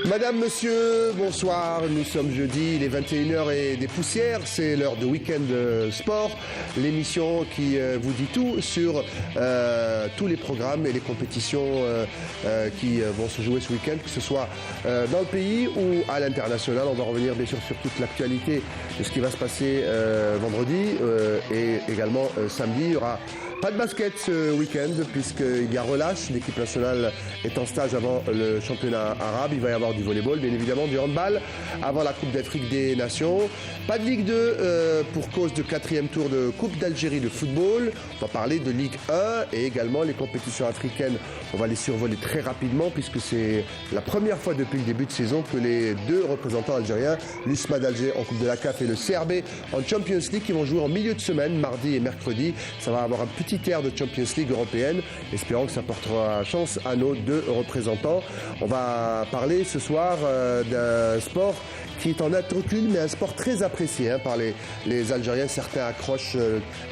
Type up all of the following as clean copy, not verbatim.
Madame, monsieur, bonsoir. Nous sommes jeudi, il est 21h et des poussières. C'est l'heure de Week-end Sport, l'émission qui vous dit tout sur tous les programmes et les compétitions qui vont se jouer ce week-end, que ce soit dans le pays ou à l'international. On va revenir bien sûr sur toute l'actualité de ce qui va se passer vendredi et également samedi. Il y aura pas de basket ce week-end puisqu'il y a relâche. L'équipe nationale est en stage avant le championnat arabe. Il va y avoir du volleyball, bien évidemment, du handball avant la Coupe d'Afrique des Nations. Pas de Ligue 2 pour cause de 4e tour de Coupe d'Algérie de football. On va parler de Ligue 1 et également les compétitions africaines. On va les survoler très rapidement puisque c'est la première fois depuis le début de saison que les deux représentants algériens, l'USMA d'Alger en Coupe de la CAF et le CRB en Champions League, qui vont jouer en milieu de semaine, mardi et mercredi. Ça va avoir un petit air de Champions League européenne. Espérons que ça portera chance à nos deux représentants. On va parler ce soir d'un sport qui est en nette recul, mais un sport très apprécié par les Algériens. Certains accrochent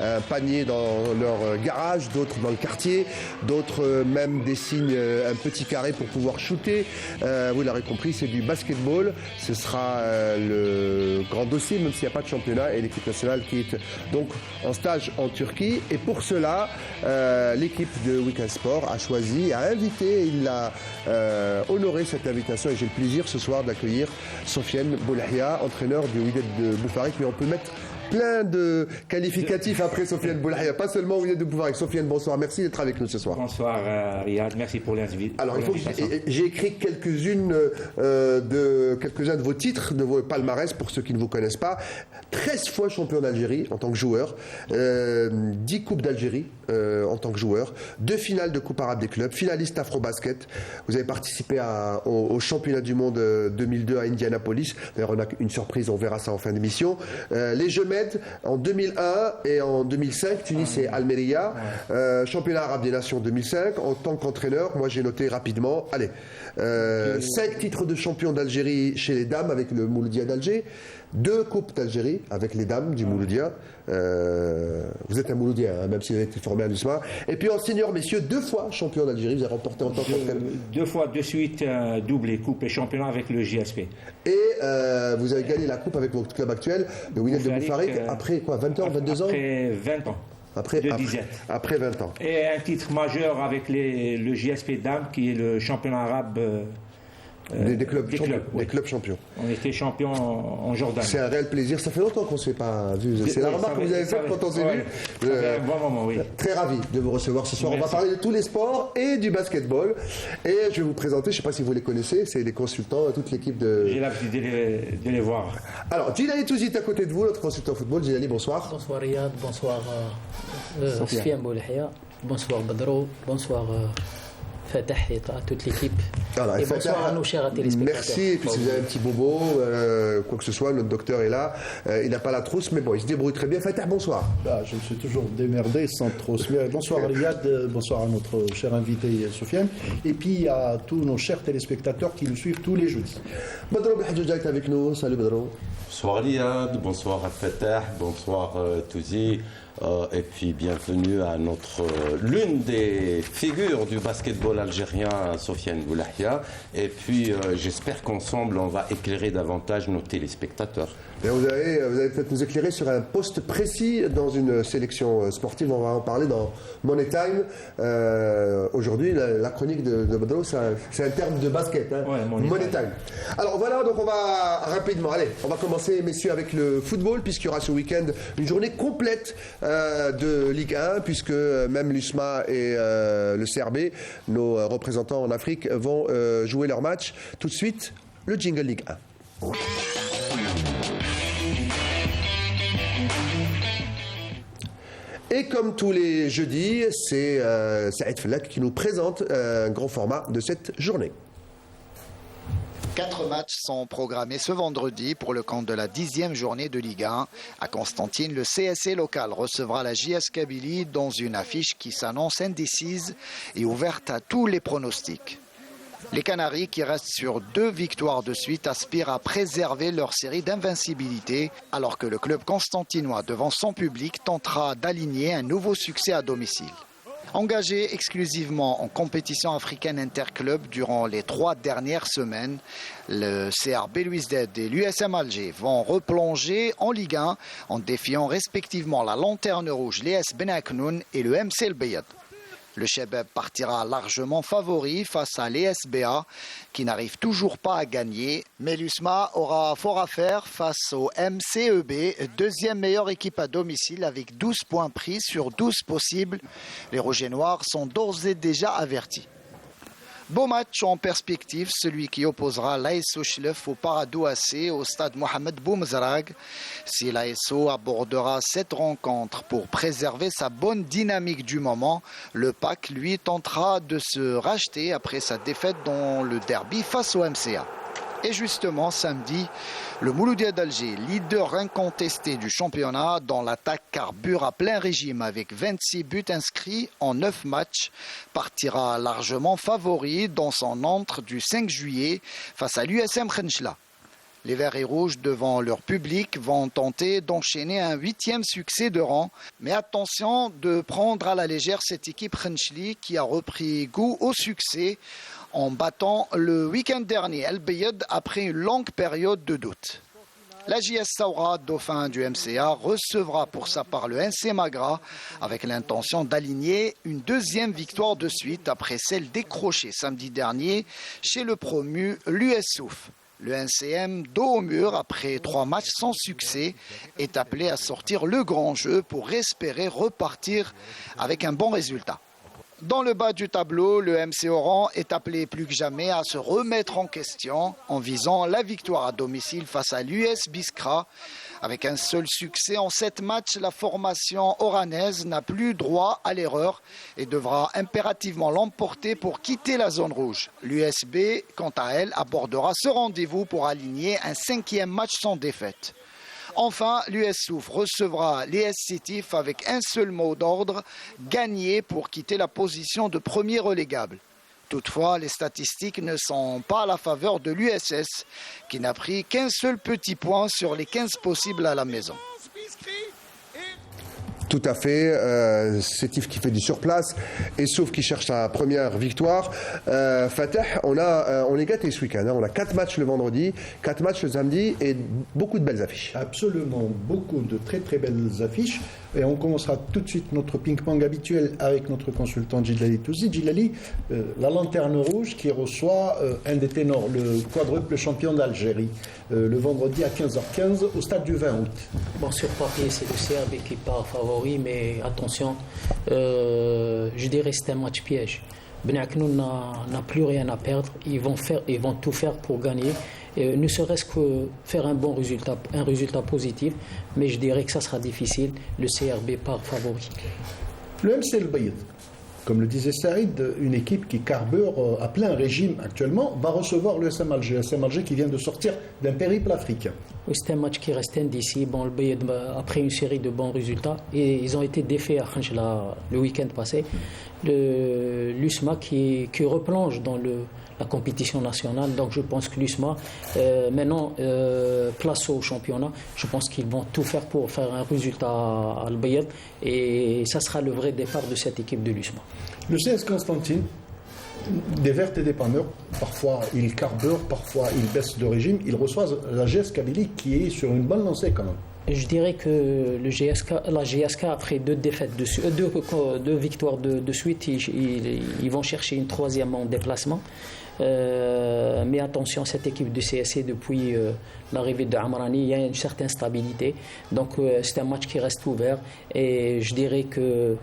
un panier dans leur garage, d'autres dans le quartier, d'autres même dessinent un petit carré pour pouvoir shooter. Vous l'aurez compris, c'est du basketball. Ce sera le grand dossier, même s'il n'y a pas de championnat, et l'équipe nationale qui est donc en stage en Turquie. Et pour cela, l'équipe de Week-end Sport a choisi, a invité, il a honoré cette invitation, et j'ai le plaisir ce soir d'accueillir Sofiane Boulahia, entraîneur du Wydad de Boufarik. Mais on peut mettre plein de qualificatifs après Sofiane Boulahia, pas seulement Wydad de Boufarik. Sofiane, bonsoir, merci d'être avec nous ce soir. Bonsoir Riyad, merci pour l'invitation. Alors il faut que j'ai écrit quelques-uns de vos titres, de vos palmarès pour ceux qui ne vous connaissent pas. 13 fois champion d'Algérie en tant que joueur, 10 coupes d'Algérie en tant que joueur, 2 finales de Coupe arabe des clubs, finaliste Afro-Basket. Vous avez participé au championnat du monde 2002 à Indianapolis. D'ailleurs, on a une surprise, on verra ça en fin d'émission. Les Jeux Med en 2001 et en 2005, Tunis et Almeria. Championnat arabe des nations 2005. En tant qu'entraîneur, moi j'ai noté rapidement, 5 titres de champion d'Algérie chez les dames avec le Mouloudia d'Alger. 2 coupes d'Algérie avec les dames du Mouloudia. Vous êtes un Mouloudien, même si vous avez été formé à l'USMA. Et puis en senior, messieurs, 2 fois champion d'Algérie. Vous avez remporté en tant qu'entraîneur. 2 fois de suite doublé coupe et championnat avec le JSP. Et vous avez gagné la coupe avec votre club actuel, le Wydad de Boufarik, après quoi, 20 ans, 22 ans? Après 20 ans. Après 20 ans. Et un titre majeur avec le JSP Dames, qui est le championnat arabe. Des clubs champions. On était champions en Jordanie. C'est un réel plaisir. Ça fait longtemps qu'on ne s'est pas vu. C'est la remarque que vous avez faite quand on s'est vu. Un bon moment, oui. Très ravi de vous recevoir ce soir. Merci. On va parler de tous les sports et du basketball. Et je vais vous présenter, je ne sais pas si vous les connaissez, c'est les consultants, toute l'équipe de... J'ai l'habitude de les voir. Alors, Djilali Touzit à côté de vous, notre consultant football. Djilali, bonsoir. Bonsoir Riyad, bonsoir Sofiane Boulahia, bonsoir Badro, bonsoir Fatah et à toute l'équipe. Voilà, et bonsoir à nos chers téléspectateurs. Merci, et puis si vous avez un petit bobo, quoi que ce soit, notre docteur est là. Il n'a pas la trousse, mais bon, il se débrouille très bien. Fatah, bonsoir. Je me suis toujours démerdé sans trousse. Bonsoir Riyad, bonsoir à notre cher invité Sofiane, et puis à tous nos chers téléspectateurs qui nous suivent tous les jeudis. Badro Belhadjouja est avec nous. Salut Badro. Bonsoir Riyad, bonsoir à Fatah, bonsoir Touzi. Et puis bienvenue à l'une des figures du basketball algérien, Sofiane Boulahia. Et puis j'espère qu'ensemble on va éclairer davantage nos téléspectateurs. Et vous allez peut-être nous éclairer sur un poste précis dans une sélection sportive. On va en parler dans Money Time. Aujourd'hui, la chronique de Badro, c'est un terme de basket. Ouais, Money Time. Alors voilà, donc on va rapidement, on va commencer, messieurs, avec le football, puisqu'il y aura ce week-end une journée complète de Ligue 1, puisque même l'USMA et le CRB, nos représentants en Afrique, vont jouer leur match. Tout de suite, le jingle Ligue 1. Et comme tous les jeudis, c'est Saïd Fellak qui nous présente un grand format de cette journée. 4 matchs sont programmés ce vendredi pour le compte de la 10e journée de Ligue 1. À Constantine, le CSC local recevra la JS Kabylie dans une affiche qui s'annonce indécise et ouverte à tous les pronostics. Les Canaries, qui restent sur 2 victoires de suite, aspirent à préserver leur série d'invincibilité, alors que le club constantinois, devant son public, tentera d'aligner un nouveau succès à domicile. Engagés exclusivement en compétition africaine interclub durant les 3 dernières semaines, le CR Belouizdad et l'USM Alger vont replonger en Ligue 1 en défiant respectivement la Lanterne Rouge, l'ES Benaknoun et le MC El Bayad. Le Chebab partira largement favori face à l'ESBA qui n'arrive toujours pas à gagner. Mais l'USMA aura fort à faire face au MCEB, deuxième meilleure équipe à domicile avec 12 points pris sur 12 possibles. Les Rouges et Noirs sont d'ores et déjà avertis. Beau match en perspective, celui qui opposera l'ASO Chlef au Paradou AC au stade Mohamed Boumezrag. Si l'ASO abordera cette rencontre pour préserver sa bonne dynamique du moment, le PAC lui tentera de se racheter après sa défaite dans le derby face au MCA. Et justement, samedi, le Mouloudia d'Alger, leader incontesté du championnat, dans l'attaque carbure à plein régime avec 26 buts inscrits en 9 matchs, partira largement favori dans son entre du 5 juillet face à l'USM Khenchla. Les Verts et Rouges, devant leur public, vont tenter d'enchaîner un 8e succès de rang. Mais attention de prendre à la légère cette équipe Khenchli qui a repris goût au succès en battant le week-end dernier El Bayad après une longue période de doute. La JS Saoura, dauphin du MCA, recevra pour sa part le NC Magra avec l'intention d'aligner une 2e victoire de suite après celle décrochée samedi dernier chez le promu l'US Souf. Le NCM, dos au mur après 3 matchs sans succès, est appelé à sortir le grand jeu pour espérer repartir avec un bon résultat. Dans le bas du tableau, le MC Oran est appelé plus que jamais à se remettre en question en visant la victoire à domicile face à l'US Biskra. Avec un seul succès en 7 matchs, la formation oranaise n'a plus droit à l'erreur et devra impérativement l'emporter pour quitter la zone rouge. L'USB, quant à elle, abordera ce rendez-vous pour aligner un 5e match sans défaite. Enfin, l'US Souf recevra l'ES Sétif avec un seul mot d'ordre, gagner pour quitter la position de premier relégable. Toutefois, les statistiques ne sont pas à la faveur de l'USS, qui n'a pris qu'un seul petit point sur les 15 possibles à la maison. Tout à fait, Sétif qui fait du surplace et Souf qui cherche sa première victoire. Fatah, on est gâtés ce week-end, hein. On a 4 matchs le vendredi, 4 matchs le samedi et beaucoup de belles affiches. Absolument, beaucoup de très très belles affiches. Et on commencera tout de suite notre ping-pong habituel avec notre consultant Djilali Touzi. Djilali, la Lanterne Rouge qui reçoit un des ténors, le quadruple champion d'Algérie, le vendredi à 15h15 au stade du 20 août. Bon, sur papier, c'est le CRB qui part favori, mais attention, je dirais que c'est un match piège. Benaknoun n'a plus rien à perdre, ils vont tout faire pour gagner. Ne serait-ce que faire un bon résultat, un résultat positif, mais je dirais que ça sera difficile. Le CRB part favori. Le MC El Bayad, comme le disait Saïd, une équipe qui carbure à plein régime actuellement, va recevoir le SM Alger. Le SM Alger qui vient de sortir d'un périple africain. Oui, c'est un match qui reste indécis. Bon, le Bayad, après une série de bons résultats, et ils ont été défaits à Khenchla le week-end passé. L'USMA qui replonge dans la compétition nationale. Donc je pense que l'USMA, maintenant, place au championnat, je pense qu'ils vont tout faire pour faire un résultat à Al-Bayad. Et ça sera le vrai départ de cette équipe de l'USMA. Le CS Constantine, des vertes et des panneurs, parfois il carbure, parfois il baisse de régime. Il reçoit la GS Kabylie qui est sur une bonne lancée quand même. Je dirais que la GSK, après 2 défaites, 2 victoires de suite, ils vont chercher une 3e en déplacement. Mais attention, cette équipe de CSC, depuis l'arrivée de Amrani, il y a une certaine stabilité. Donc c'est un match qui reste ouvert et je dirais que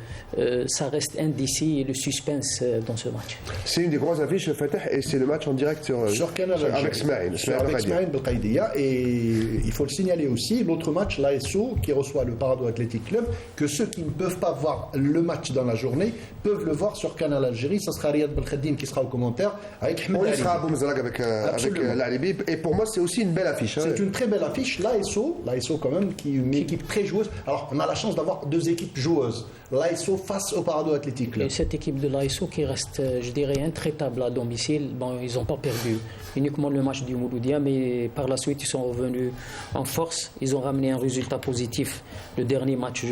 ça reste indécis et le suspense dans ce match. C'est une des grosses affiches, Fatah, et c'est le match en direct sur Canal avec Smaïn Belkhaïdia. Et il faut le signaler aussi, l'autre match, l'ASO, qui reçoit le Paradou Athletic Club, que ceux qui ne peuvent pas voir le match dans la journée peuvent le voir sur Canal Algérie. Ça sera Riyad Belkhadim qui sera au commentaire avec On y sera à Boumezrag avec l'Alibi. Et pour moi, c'est aussi une belle affiche. C'est une très belle affiche. L'ASO quand même, qui est une équipe très joueuse. Alors, on a la chance d'avoir 2 équipes joueuses. L'ASO face au Paradou Athletic Club. Et cette équipe de l'ASO qui reste, je dirais, intraitable à domicile. Bon, ils n'ont pas perdu uniquement le match du Mouloudia, mais par la suite, ils sont revenus en force. Ils ont ramené un résultat positif. Le dernier match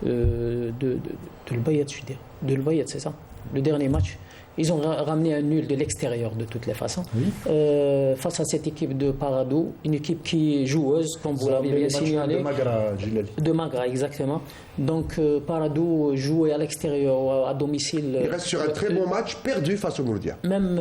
l'Bayad, je veux dire. De l'Bayad, c'est ça. Le dernier match. Ils ont ramené un nul de l'extérieur de toutes les façons. Oui. Face à cette équipe de Paradou, une équipe qui est joueuse, comme vous l'avez bien signalé. De Magra, Gilali. De Magra, exactement. Donc Paradou jouait à l'extérieur, à domicile. Il reste sur un très bon match perdu face au Mouloudia. Même,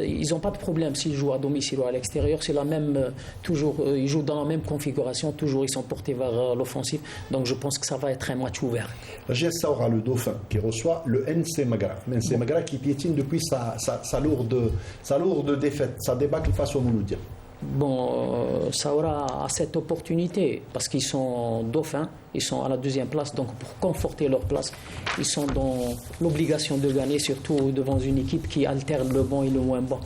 ils n'ont pas de problème s'ils jouent à domicile ou à l'extérieur. C'est la même, toujours, ils jouent dans la même configuration. Toujours, ils sont portés vers l'offensive. Donc je pense que ça va être un match ouvert. La GS aura le Dauphin qui reçoit le NC Magra. NC Magra qui piétine depuis sa lourde défaite, sa débâcle face au Mouloudia. Bon, ça aura cette opportunité parce qu'ils sont dauphins, ils sont à la deuxième place, donc pour conforter leur place, ils sont dans l'obligation de gagner, surtout devant une équipe qui alterne le bon et le moins bon.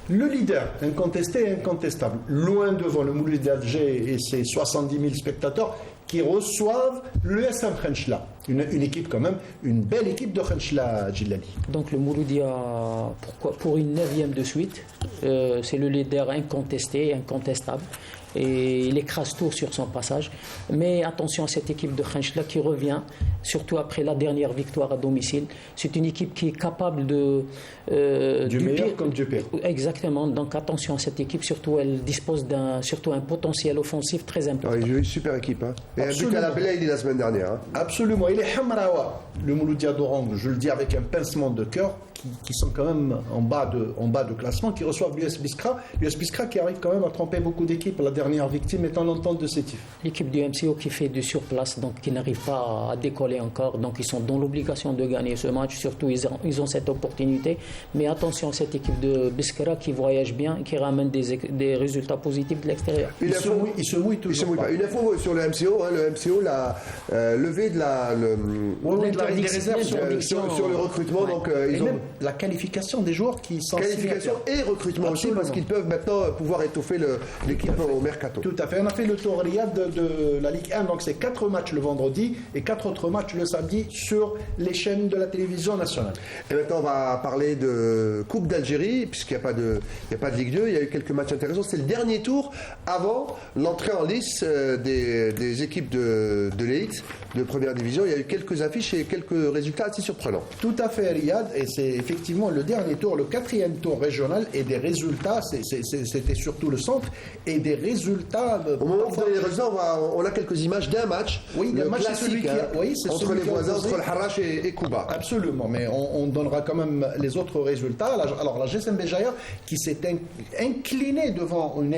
Le leader, incontesté et incontestable, loin devant le Mouloudia d'Alger et ses 70 000 spectateurs qui reçoivent l'USM Khenchela. Une équipe quand même, une belle équipe de Khenchela, Gilali. Donc le Mouloudia, pour une 9e de suite, c'est le leader incontesté, incontestable. Et il écrase tout sur son passage. Mais attention à cette équipe de Khenchela qui revient, surtout après la dernière victoire à domicile. C'est une équipe qui est capable de... du meilleur pire, comme du pire. Exactement. Donc attention à cette équipe, surtout elle dispose d'un potentiel offensif très important. Ouais, une super équipe. Hein. Et un but à la Belaïli la semaine dernière. Hein. Absolument. Il est Hamraoua, le Mouloudia d'Oran, je le dis avec un pincement de cœur, qui sont quand même en bas de classement, qui reçoivent l'US Biskra. L'US Biskra qui arrive quand même à tromper beaucoup d'équipes. La dernière victime étant l'entente de Sétif. L'équipe du MCO qui fait du surplace, donc qui n'arrive pas à décoller encore. Donc ils sont dans l'obligation de gagner ce match. Surtout, ils ont cette opportunité. Mais attention à cette équipe de Biskra qui voyage bien, qui ramène des résultats positifs de l'extérieur. Il se mouille toujours pas. Une info sur le MCO. Hein, le MCO l'a levé de l'interdiction sur le recrutement. Ouais. Donc, ils ont... La qualification des joueurs qui sont... Qualification et recrutement aussi, parce qu'ils peuvent maintenant pouvoir étoffer l'équipe au mercato. Tout à fait. On a fait le tour, Riyad, de la Ligue 1. Donc c'est 4 matchs le vendredi et 4 autres matchs le samedi sur les chaînes de la télévision nationale. Et maintenant, on va parler de Coupe d'Algérie, puisqu'il n'y a pas de Ligue 2. Il y a eu quelques matchs intéressants. C'est le dernier tour avant l'entrée en lice des équipes de l'élite, de première division. Il y a eu quelques affiches et quelques résultats assez surprenants. Tout à fait, Riyad. Et c'est effectivement le dernier tour, le 4e tour régional, et des résultats, c'était surtout le centre, et des résultats... Au moment où les résultats, on a quelques images d'un match, oui, le match classique, entre les voisins, entre le Harrach et Kouba. Absolument, mais on donnera quand même les autres résultats. Alors la GSM Béjaïa qui s'est inclinée devant une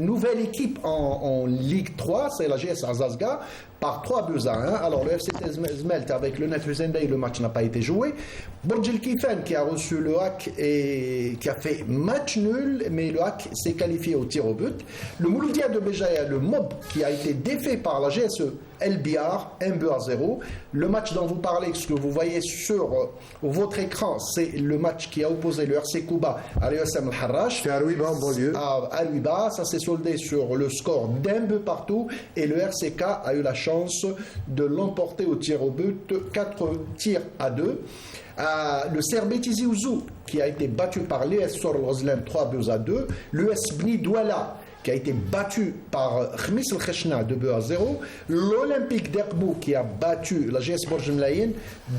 nouvelle équipe en Ligue 3, c'est la GS Azazga, par 3-1. Alors le FC Zmelt avec le Net Zendai, le match n'a pas été joué. Borj Kifan qui a reçu le HAC et qui a fait match nul, mais le HAC s'est qualifié au tir au but. Le Mouloudia de Béjaïa, le MOB, qui a été défait par la GSE El Biar, 1-0. Le match dont vous parlez, ce que vous voyez sur votre écran, c'est le match qui a opposé le RC Kouba à l'USM El Harrach. C'est à Louiba, en banlieue. À Louiba, ça s'est soldé sur le score d'1 partout et le RCK a eu la chance de l'emporter au tir au but, 4-2. Le Serbet Tizi Ouzou qui a été battu par l'US Sor Roslan 3-2. L'US Bni Douala qui a été battu par Khmis El Khechna 2-0. L'Olympique d'Erbou qui a battu la GS Borj Mlayen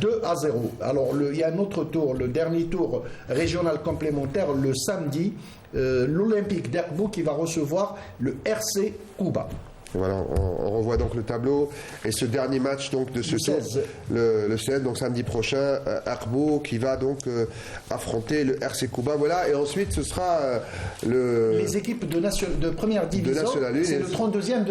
2-0. Alors il y a un autre tour, le dernier tour régional complémentaire le samedi. L'Olympique d'Erbou qui va recevoir le RC Kouba. Voilà, on revoit donc le tableau et ce dernier match donc de ce tour, le 16, donc samedi prochain, Arbo qui va donc affronter le RC Kouba. Voilà, et ensuite ce sera les équipes de première division. C'est le 32e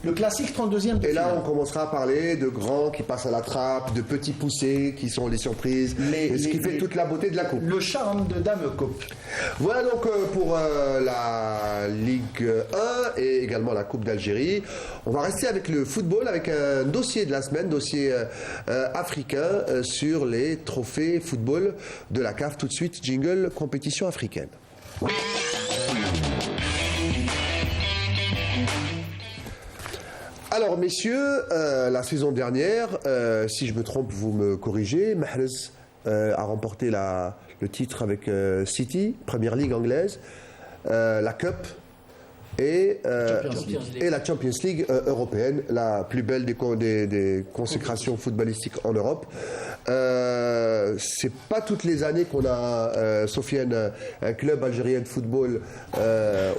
le classique 32e. Et là, on commencera à parler de grands qui passent à la trappe, de petits poussés qui sont les surprises, ce qui fait toute la beauté de la coupe. Le charme de Dame Coupe. Voilà donc pour la Ligue 1 et également la Coupe d'Algérie. On va rester avec le football, avec un dossier de la semaine, dossier africain sur les trophées football de la CAF. Tout de suite, jingle compétition africaine. Alors messieurs, la saison dernière, si je me trompe, vous me corrigez, Mahrez a remporté le titre avec City, Première Ligue anglaise, la Cup. et League. la Champions League européenne, la plus belle des consécrations footballistiques en Europe. C'est pas toutes les années qu'on a, Sofiane, un club algérien de football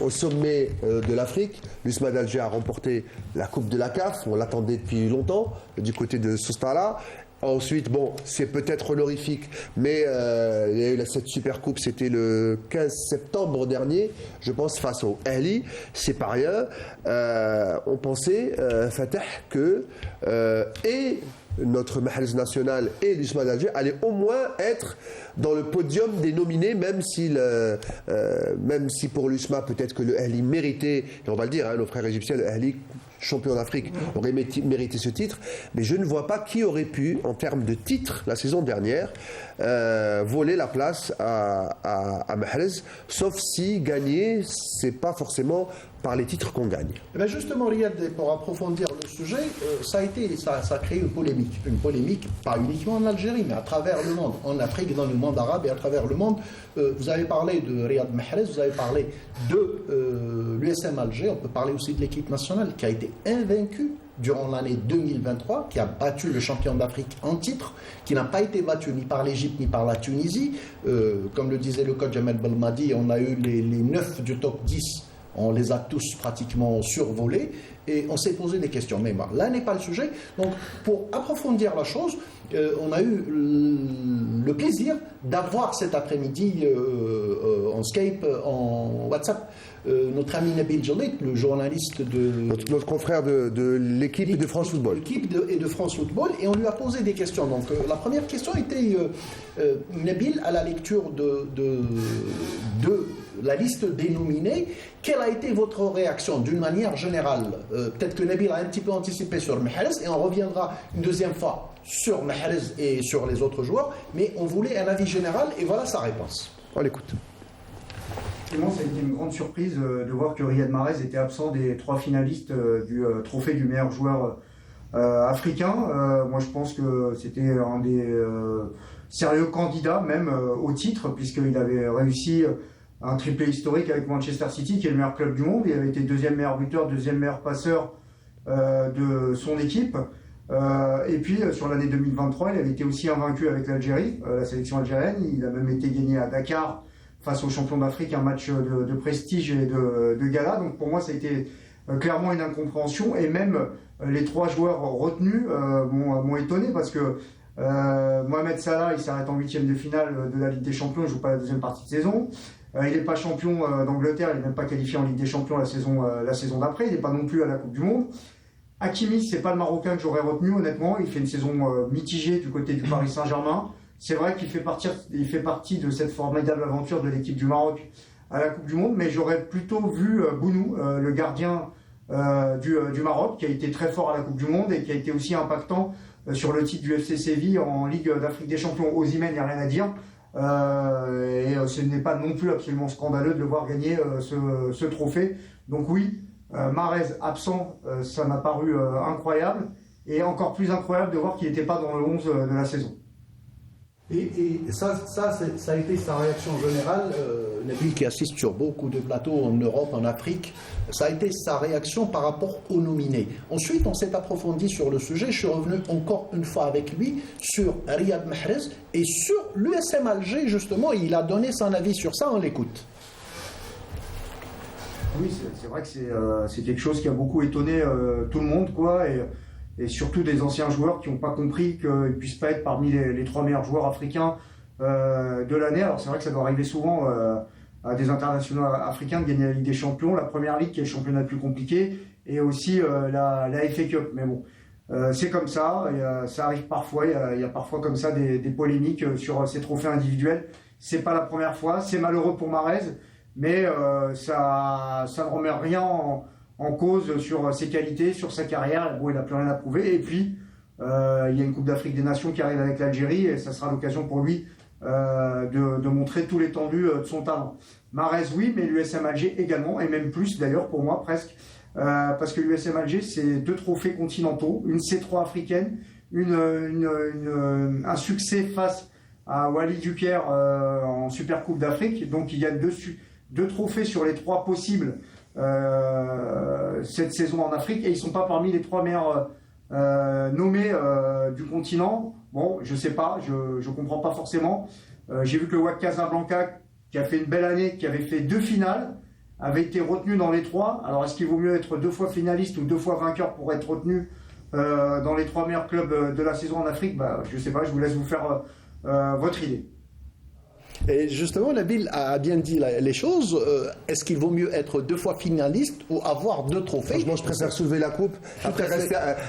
au sommet de l'Afrique. L'USMA d'Alger a remporté la Coupe de la CAF, on l'attendait depuis longtemps, du côté de Soustala. Ensuite, bon, c'est peut-être honorifique, mais il y a eu cette super coupe, c'était le 15 septembre dernier, je pense, face au Ahli. C'est pas rien. On pensait, Fatah, que et notre Mahrez national et l'USMA d'Alger allaient au moins être dans le podium des nominés, même si pour l'USMA, peut-être que le Ahli méritait, et on va le dire, hein, nos frères égyptiens, le Ahli, champion d'Afrique, aurait mérité ce titre, mais je ne vois pas qui aurait pu, en termes de titre, la saison dernière, voler la place à Mahrez, sauf si gagner, c'est pas forcément par les titres qu'on gagne. Eh bien justement, Riyad, pour approfondir le sujet, ça a créé une polémique pas uniquement en Algérie, mais à travers le monde, en Afrique, dans le monde arabe et à travers le monde. Vous avez parlé de Riyad Mahrez, vous avez parlé de l'USM Alger, on peut parler aussi de l'équipe nationale qui a été invaincue durant l'année 2023, qui a battu le champion d'Afrique en titre, qui n'a pas été battu ni par l'Égypte ni par la Tunisie. Comme le disait le coach Jamel Belmadi, on a eu les 9 du top 10. On les a tous pratiquement survolés et on s'est posé des questions. Mais là n'est pas le sujet. Donc, pour approfondir la chose, on a eu le plaisir d'avoir cet après-midi en Skype, en WhatsApp, notre ami Nabil Djelit, le journaliste de... Notre confrère de l'équipe de France Football. L'équipe de France Football, et on lui a posé des questions. Donc, la première question était, Nabil, à la lecture de la liste des nominés, quelle a été votre réaction d'une manière générale? Peut-être que Nabil a un petit peu anticipé sur Mahrez et on reviendra une deuxième fois sur Mahrez et sur les autres joueurs, mais on voulait un avis général et voilà sa réponse. On l'écoute. Effectivement, ça a été une grande surprise de voir que Riyad Mahrez était absent des 3 finalistes du trophée du meilleur joueur africain. Moi, je pense que c'était un des sérieux candidats même au titre, puisqu'il avait réussi un triplé historique avec Manchester City, qui est le meilleur club du monde. Il avait été deuxième meilleur buteur, deuxième meilleur passeur de son équipe. Et puis, sur l'année 2023, il avait été aussi invaincu avec l'Algérie, la sélection algérienne. Il a même été gagné à Dakar face aux champions d'Afrique, un match de prestige et de gala. Donc pour moi, ça a été clairement une incompréhension. Et même les 3 joueurs retenus m'ont étonné parce que Mohamed Salah, il s'arrête en 8e de finale de la Ligue des Champions, il ne joue pas la deuxième partie de saison. Il n'est pas champion d'Angleterre, il n'est même pas qualifié en Ligue des Champions la saison d'après, il n'est pas non plus à la Coupe du Monde. Hakimi, c'est pas le Marocain que j'aurais retenu, honnêtement. Il fait une saison mitigée du côté du Paris Saint-Germain. C'est vrai qu'il fait partie de cette formidable aventure de l'équipe du Maroc à la Coupe du Monde, mais j'aurais plutôt vu Bounou, le gardien du Maroc, qui a été très fort à la Coupe du Monde et qui a été aussi impactant sur le titre du FC Séville en Ligue d'Afrique des Champions. Osimhen, il n'y a rien à dire. Et ce n'est pas non plus absolument scandaleux de le voir gagner ce trophée. Donc oui, Mahrez absent, ça m'a paru incroyable, et encore plus incroyable de voir qu'il n'était pas dans le 11 de la saison. Et ça a été sa réaction générale. Nabil, qui assiste sur beaucoup de plateaux en Europe, en Afrique, ça a été sa réaction par rapport aux nominés. Ensuite, on s'est approfondi sur le sujet. Je suis revenu encore une fois avec lui sur Riyad Mahrez et sur l'USM Alger, justement. Il a donné son avis sur ça, on l'écoute. Oui, c'est vrai que c'est quelque chose qui a beaucoup étonné tout le monde, quoi, et surtout des anciens joueurs qui n'ont pas compris qu'ils ne puissent pas être parmi les 3 meilleurs joueurs africains de l'année. Alors c'est vrai que ça doit arriver souvent à des internationaux africains de gagner la Ligue des Champions, la Première Ligue qui est le championnat le plus compliqué, et aussi la FA Cup. Mais bon, c'est comme ça, ça arrive parfois, il y a parfois comme ça des polémiques sur ces trophées individuels. C'est pas la première fois, c'est malheureux pour Mahrez, mais ça ne remet rien en cause sur ses qualités, sur sa carrière. Bon, il n'a plus rien à prouver. Et puis, il y a une Coupe d'Afrique des Nations qui arrive avec l'Algérie, et ça sera l'occasion pour lui de montrer tout l'étendue de son talent. Mahrez, oui, mais l'USM Alger également, et même plus d'ailleurs pour moi presque, parce que l'USM Alger, c'est 2 trophées continentaux, une C3 africaine, un succès face à Walid Dupierre en Super Coupe d'Afrique. Donc il y a 2 trophées sur les 3 possibles cette saison en Afrique et ils ne sont pas parmi les 3 meilleurs nommés du continent. Bon, je ne sais pas, je ne comprends pas forcément. J'ai vu que le WAC Casablanca, qui a fait une belle année, qui avait fait 2 finales, avait été retenu dans les 3. Alors, est-ce qu'il vaut mieux être 2 fois finaliste ou 2 fois vainqueur pour être retenu dans les 3 meilleurs clubs de la saison en Afrique? Je ne sais pas, je vous laisse vous faire votre idée. Et justement, Nabil a bien dit les choses. Est-ce qu'il vaut mieux être 2 fois finaliste ou avoir 2 trophées? Franchement, je préfère soulever la coupe, après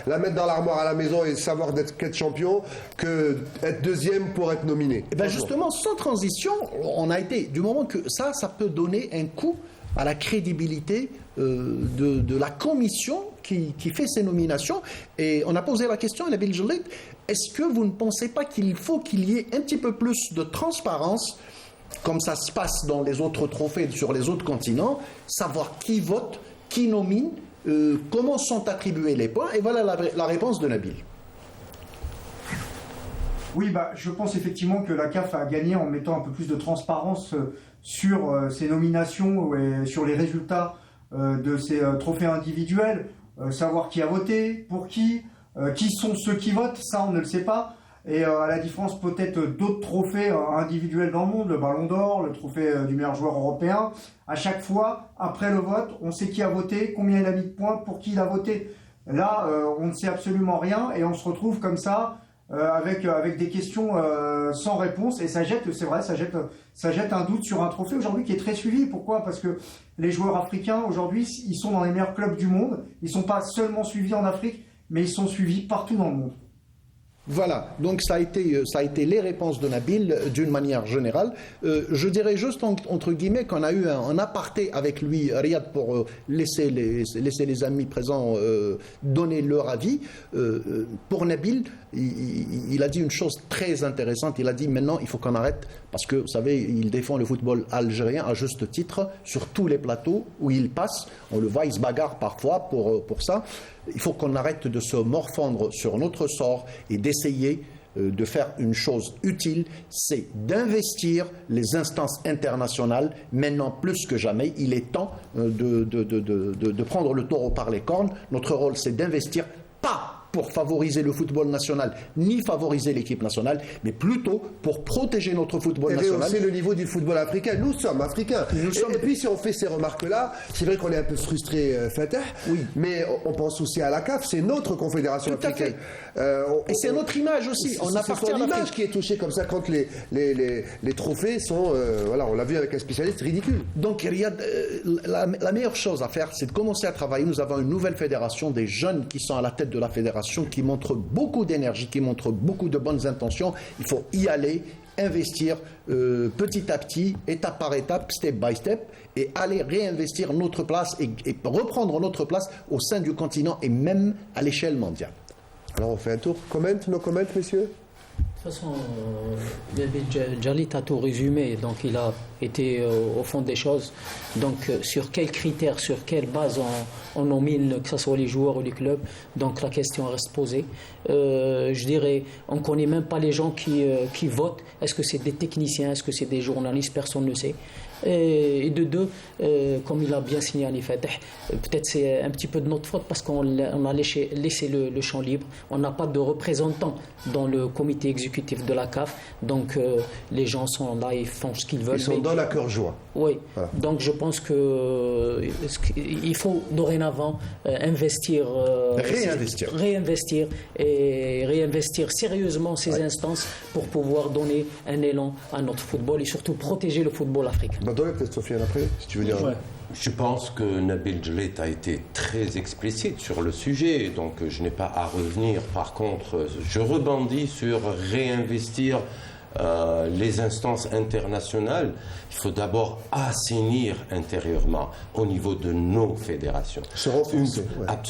la mettre dans l'armoire à la maison et savoir qu'être champion, que être deuxième pour être nominé. Et justement, sans transition, on a été, du moment que ça peut donner un coup à la crédibilité de la commission qui fait ces nominations. Et on a posé la question à Nabil Djelit, est-ce que vous ne pensez pas qu'il faut qu'il y ait un petit peu plus de transparence, comme ça se passe dans les autres trophées sur les autres continents, savoir qui vote, qui nomine, comment sont attribués les points? Et voilà la réponse de Nabil. Oui, je pense effectivement que la CAF a gagné en mettant un peu plus de transparence sur ces nominations et sur les résultats de ces trophées individuels, savoir qui a voté, pour qui sont ceux qui votent, ça on ne le sait pas. Et à la différence peut-être d'autres trophées individuels dans le monde, le Ballon d'Or, le trophée du meilleur joueur européen, à chaque fois, après le vote, on sait qui a voté, combien il a mis de points, pour qui il a voté. Là, on ne sait absolument rien et on se retrouve comme ça avec des questions sans réponse et ça jette un doute sur un trophée aujourd'hui qui est très suivi. Pourquoi? Parce que les joueurs africains aujourd'hui, ils sont dans les meilleurs clubs du monde. Ils ne sont pas seulement suivis en Afrique, mais ils sont suivis partout dans le monde. Voilà, donc ça a été les réponses de Nabil d'une manière générale. Je dirais juste entre guillemets qu'on a eu un aparté avec lui, Riyad, pour laisser les amis présents donner leur avis. Pour Nabil, il a dit une chose très intéressante. Il a dit maintenant il faut qu'on arrête parce que vous savez, il défend le football algérien à juste titre sur tous les plateaux où il passe. On le voit, il se bagarre parfois pour ça. Il faut qu'on arrête de se morfondre sur notre sort et d'essayer de faire une chose utile, c'est d'investir les instances internationales. Maintenant, plus que jamais, il est temps de prendre le taureau par les cornes. Notre rôle, c'est d'investir, pas pour favoriser le football national, ni favoriser l'équipe nationale, mais plutôt pour protéger notre football national. C'est le niveau du football africain. Nous sommes africains. Et puis, si on fait ces remarques-là, c'est vrai qu'on est un peu frustré, Fatah, oui. Mais on pense aussi à la CAF, c'est notre confédération africaine. Et c'est notre image aussi. On appartient à l'image qui est touchée comme ça quand les trophées sont, voilà, on l'a vu avec un spécialiste, ridicule. Donc, Riyad, la meilleure chose à faire, c'est de commencer à travailler. Nous avons une nouvelle fédération, des jeunes qui sont à la tête de la fédération, qui montre beaucoup d'énergie, qui montre beaucoup de bonnes intentions. Il faut y aller, investir petit à petit, étape par étape, step by step, et aller réinvestir notre place et reprendre notre place au sein du continent et même à l'échelle mondiale. Alors on fait un tour. No comment, messieurs? De toute façon, Djelit a tout résumé, donc il a été au fond des choses. Donc sur quels critères, sur quelle base on nomine, que ce soit les joueurs ou les clubs, donc la question reste posée. Je dirais, on ne connaît même pas les gens qui votent. Est-ce que c'est des techniciens, est-ce que c'est des journalistes, personne ne sait. Et de deux, comme il a bien signalé Fatah, peut-être c'est un petit peu de notre faute parce qu'on a laissé le champ libre. On n'a pas de représentants dans le comité exécutif de la CAF, donc les gens sont là, ils font ce qu'ils veulent. Ils sont dans la cœur joie. Oui, voilà. Donc je pense qu'il faut dorénavant réinvestir sérieusement ces instances pour pouvoir donner un élan à notre football et surtout protéger le football africain. Peut-être Sofiane après, si tu veux dire. Ouais. Je pense que Nabil Djelit a été très explicite sur le sujet, donc je n'ai pas à revenir. Par contre, je rebondis sur réinvestir les instances internationales. Il faut d'abord assainir intérieurement au niveau de nos fédérations.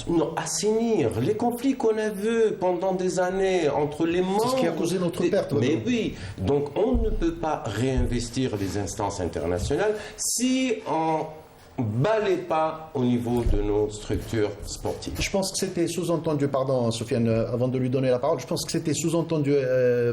Non, assainir les conflits qu'on a vus pendant des années entre les membres. C'est ce qui a causé notre perte. Mais oui, donc on ne peut pas réinvestir les instances internationales si bas les pas au niveau de nos structures sportives. Je pense que c'était sous-entendu, pardon Sofiane, avant de lui donner la parole, je pense que c'était sous-entendu,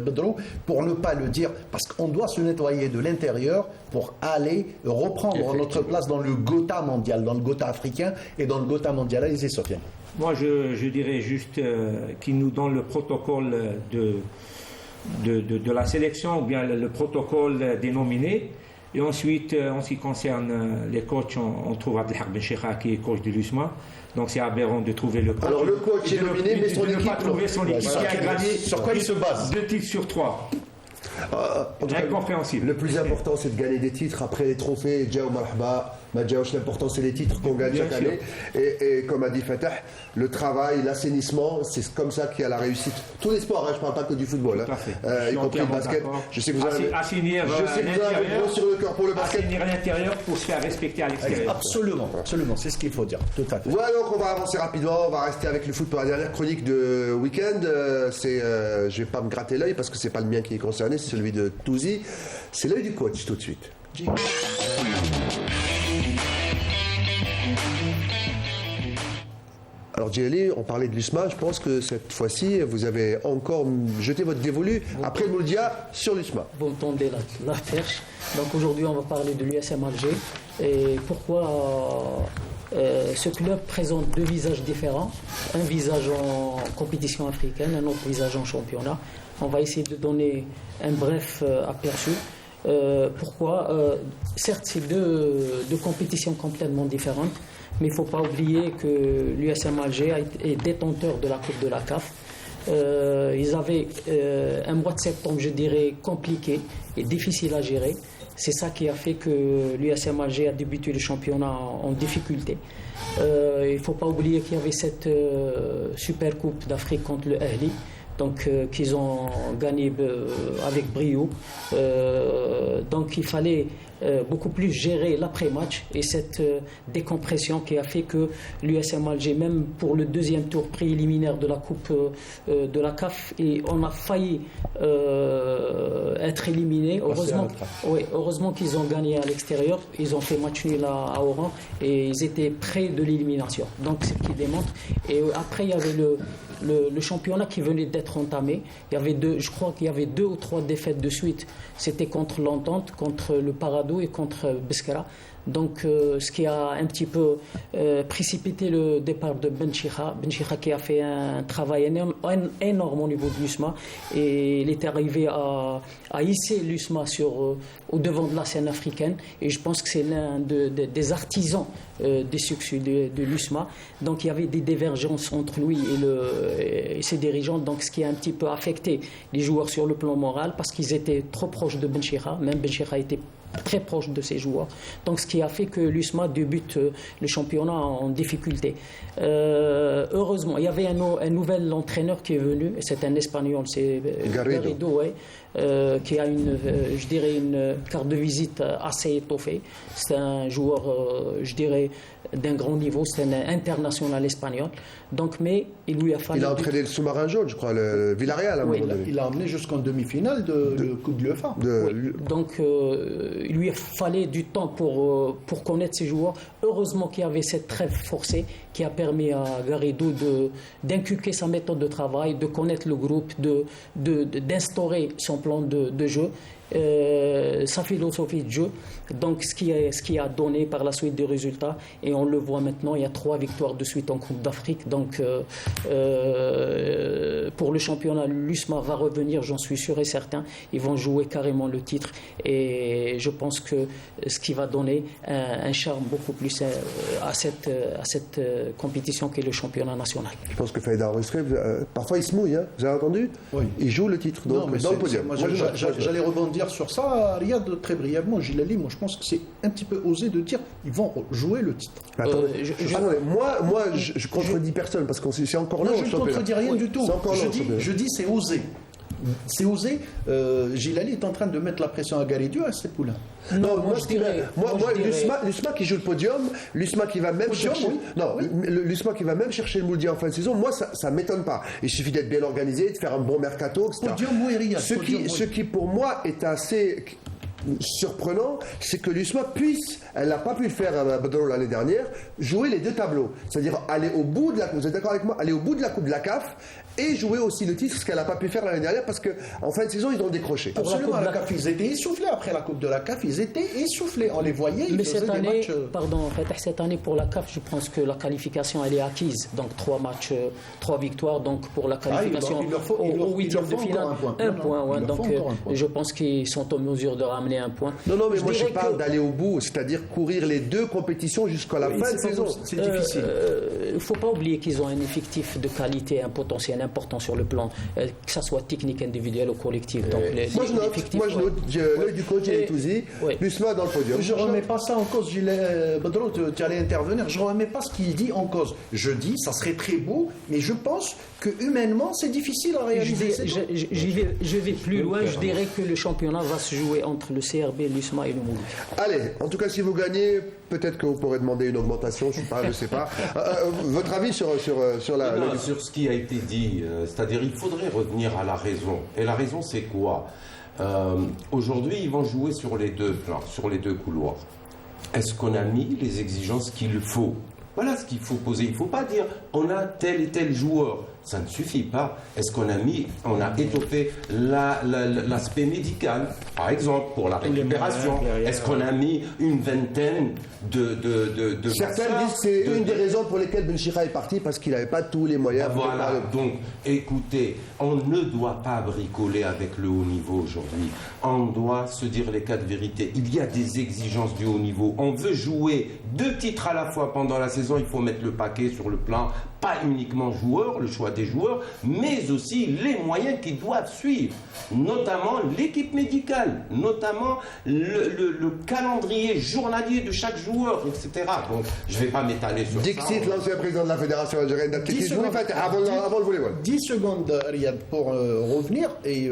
Bedro, pour ne pas le dire, parce qu'on doit se nettoyer de l'intérieur pour aller reprendre notre place dans le Gotha mondial, dans le Gotha africain et dans le Gotha mondial. Allez-y, Sofiane. Moi, je dirais juste qu'il nous donne le protocole de la sélection, ou bien le protocole des nominés. Et ensuite, en ce qui concerne les coachs, on trouve Abdelhak Ben Cheikha qui est coach de l'USMA. Donc c'est aberrant de trouver le coach. Alors le coach est nominé, mais son équipe. De ne pas trouver son équipe qui a gagné. Sur quoi il se base? 2 titres sur 3. Incompréhensible. Le plus important, c'est de gagner des titres. Après les trophées, Djao Marhaba, Madjaouch, l'important, c'est les titres qu'on gagne chaque année. Et comme a dit Fatah, le travail, l'assainissement, c'est comme ça qu'il y a la réussite. Tous les sports, hein, je ne parle pas que du football, hein, y compris le basket. Je sais que vous avez un gros sur le cœur pour le basket. Assainir l'intérieur pour se faire respecter à l'extérieur. Absolument, absolument, c'est ce qu'il faut dire. Tout à fait. Voilà, donc on va avancer rapidement, on va rester avec le foot pour la dernière chronique de week-end. Je ne vais pas me gratter l'œil parce que ce n'est pas le mien qui est concerné, c'est celui de Touzi. C'est l'œil du coach tout de suite. Alors Djilali, on parlait de l'USMA, je pense que cette fois-ci, vous avez encore jeté votre dévolu après le Mouldia sur l'USMA. Vous tendez la perche. Donc aujourd'hui, on va parler de l'USM Alger et pourquoi ce club présente 2 visages différents, un visage en compétition africaine, un autre visage en championnat. On va essayer de donner un bref aperçu. Pourquoi certes, c'est deux compétitions complètement différentes, mais il ne faut pas oublier que l'USM Alger est détenteur de la Coupe de la CAF. Ils avaient un mois de septembre, je dirais, compliqué et difficile à gérer. C'est ça qui a fait que l'USM Alger a débuté le championnat en difficulté. Il ne faut pas oublier qu'il y avait cette Super Coupe d'Afrique contre le Ahli, donc qu'ils ont gagné avec brio. Donc il fallait beaucoup plus gérer l'après-match et cette décompression qui a fait que l'USM Alger, même pour le 2e tour préliminaire de la Coupe de la CAF, et on a failli être éliminé. Heureusement qu'ils ont gagné à l'extérieur, ils ont fait match nul à Oran et ils étaient près de l'élimination. Donc c'est ce qui démontre. Et après il y avait le championnat qui venait d'être entamé. Je crois qu'il y avait 2 ou 3 défaites de suite. C'était contre l'Entente, contre le Parado et contre Beskara. Donc ce qui a un petit peu précipité le départ de Ben Cheikha qui a fait un travail énorme au niveau de l'USMA, et il est arrivé à hisser l'USMA au devant de la scène africaine, et je pense que c'est l'un des artisans des succès de l'USMA. Donc il y avait des divergences entre lui et ses dirigeants, donc ce qui a un petit peu affecté les joueurs sur le plan moral, parce qu'ils étaient trop proches de Ben Cheikha. Même Ben Cheikha était très proche de ses joueurs. Donc ce qui a fait que l'USMA débute le championnat en difficulté. Heureusement, il y avait un nouvel entraîneur qui est venu, et c'est un Espagnol, c'est Garrido, qui a une carte de visite assez étoffée. C'est un joueur, je dirais, d'un grand niveau, c'est un international espagnol. Donc, mais il lui a fallu... Il a entraîné le sous-marin jaune, je crois, le Villarreal. Il l'a emmené jusqu'en demi-finale de Coupe de l'UEFA. Donc, il lui fallait du temps pour connaître ses joueurs. Heureusement qu'il y avait cette trêve forcée qui a permis à Garrido d'inculquer sa méthode de travail, de connaître le groupe, d'instaurer son plan de jeu. Sa philosophie de jeu, donc ce qui a donné par la suite des résultats, et on le voit maintenant, il y a 3 victoires de suite en Coupe d'Afrique. Donc pour le championnat, l'USMA va revenir, j'en suis sûr et certain. Ils vont jouer carrément le titre, et je pense que ce qui va donner un charme beaucoup plus à cette compétition qui est le championnat national. Je pense que Faïda Rusré, parfois il se mouille, hein, vous avez entendu? Oui. Il joue le titre, donc dans le podium. J'allais rebondir sur ça, Riyad, très brièvement. Djilali, moi je pense que c'est un petit peu osé de dire ils vont jouer le titre. Moi je contredis personne, parce que c'est encore long. Je ne contredis rien du tout. Je dis c'est osé. C'est osé. Djilali est en train de mettre la pression à Garrido, à ses poulains. Non, moi l'USMA qui joue le podium, l'USMA qui va même chercher. Oui. Non, l'USMA qui va même chercher le Mouldia en fin de saison, moi ça m'étonne pas. Il suffit d'être bien organisé, de faire un bon mercato, etc. Podium, oui, Riyad. Ce qui pour moi est assez. surprenant, c'est que l'USMA puisse, elle n'a pas pu le faire Badro l'année dernière, jouer les deux tableaux. C'est-à-dire aller au bout de la Coupe, vous êtes d'accord avec moi, aller au bout de la Coupe de la CAF et jouer aussi le titre, ce qu'elle n'a pas pu faire l'année dernière parce qu'en fin de saison, ils ont décroché. Absolument, la CAF, ils étaient essoufflés après la Coupe de la CAF, ils étaient essoufflés, on les voyait, ils Mais faisaient cette des année, matchs... cette année pour la CAF, je pense que la qualification elle est acquise. Donc 3 matchs, 3 victoires. Donc pour la qualification il leur faut au huitième de finale, un point. Ouais. Donc je pense qu'ils sont en mesure de ramener un point. Non, mais moi je parle d'aller au bout, c'est-à-dire courir les deux compétitions jusqu'à la fin de saison. C'est difficile. Il ne faut pas oublier qu'ils ont un effectif de qualité, un potentiel important sur le plan, que ce soit technique, individuel ou collectif. Donc moi je note, l'œil du coach et Touzi, l'USMA dans le podium. Je ne remets pas ça en cause, Gilles Badro, tu allais intervenir, je ne remets pas ce qu'il dit en cause. Je dis, ça serait très beau, mais je pense que humainement, c'est difficile à réaliser. Je vais plus loin, je dirais que le championnat va se jouer entre le CRB, l'USMA et le Mouloud. Allez, en tout cas, si vous gagnez, peut-être que vous pourrez demander une augmentation, je ne sais pas. Votre avis sur sur ce qui a été dit, c'est-à-dire il faudrait revenir à la raison. Et la raison, c'est quoi? Aujourd'hui, ils vont jouer sur les deux plans, sur les deux couloirs. Est-ce qu'on a mis les exigences qu'il faut? Voilà ce qu'il faut poser. Il ne faut pas dire on a tel et tel joueur. Ça ne suffit pas. Est-ce qu'on a étoffé l'aspect médical, par exemple, pour la récupération? Est-ce qu'on a mis une vingtaine de certains disent que c'est une des raisons pour lesquelles Benchira est parti, parce qu'il n'avait pas tous les moyens. Voilà. Donc, écoutez, on ne doit pas bricoler avec le haut niveau aujourd'hui. On doit se dire les quatre vérités. Il y a des exigences du haut niveau. On veut jouer 2 titres à la fois pendant la saison. Il faut mettre le paquet sur le plan, pas uniquement joueurs, le choix des joueurs, mais aussi les moyens qui doivent suivre, notamment l'équipe médicale, notamment le calendrier journalier de chaque joueur, etc. Donc, je ne vais pas m'étaler sur ça. Dixit, l'ancien président de la Fédération algérienne d'athlétisme, avant le volleyball. 10 secondes, Riyad, pour revenir. Et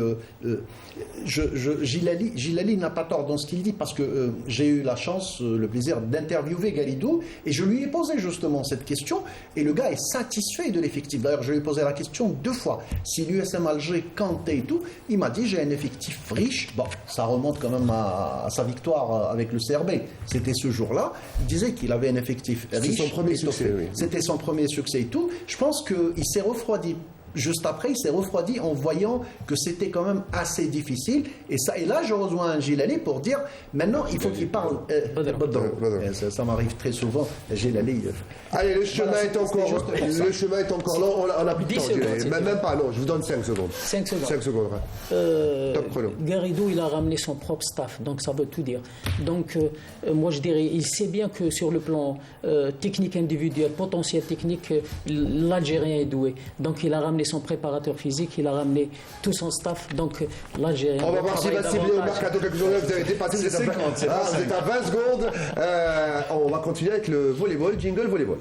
Gilali n'a pas tort dans ce qu'il dit, parce que j'ai eu la chance, le plaisir d'interviewer Galidou, et je lui ai posé justement cette question, et le gars est satisfait de l'effectif. D'ailleurs, je lui ai posé la question 2 fois. Si l'USM Alger, Kanté et tout, il m'a dit j'ai un effectif riche. Bon, ça remonte quand même à sa victoire avec le CRB. C'était ce jour-là. Il disait qu'il avait un effectif riche. C'était son premier succès, oui. C'était son premier succès et tout. Je pense qu'il s'est refroidi. Juste après, il s'est refroidi en voyant que c'était quand même assez difficile. Et là, je rejoins Gilali pour dire, maintenant, il faut qu'il parle. Ça m'arrive très souvent, Gilali. Allez, le chemin est encore long. On a plus de temps. Même pas, non, je vous donne 5 secondes. 5 secondes. 5 secondes, top chrono. Garrido, il a ramené son propre staff, donc ça veut tout dire. Donc, moi, je dirais, il sait bien que sur le plan technique individuel, potentiel technique, l'Algérien est doué. Donc, il a ramené son préparateur physique, il a ramené tout son staff, donc l'Algérien... On va voir s'il va cibler au mercato quelque chose. Vous avez dépassé, vous êtes à 20 secondes. On va continuer avec le volleyball, jingle volleyball.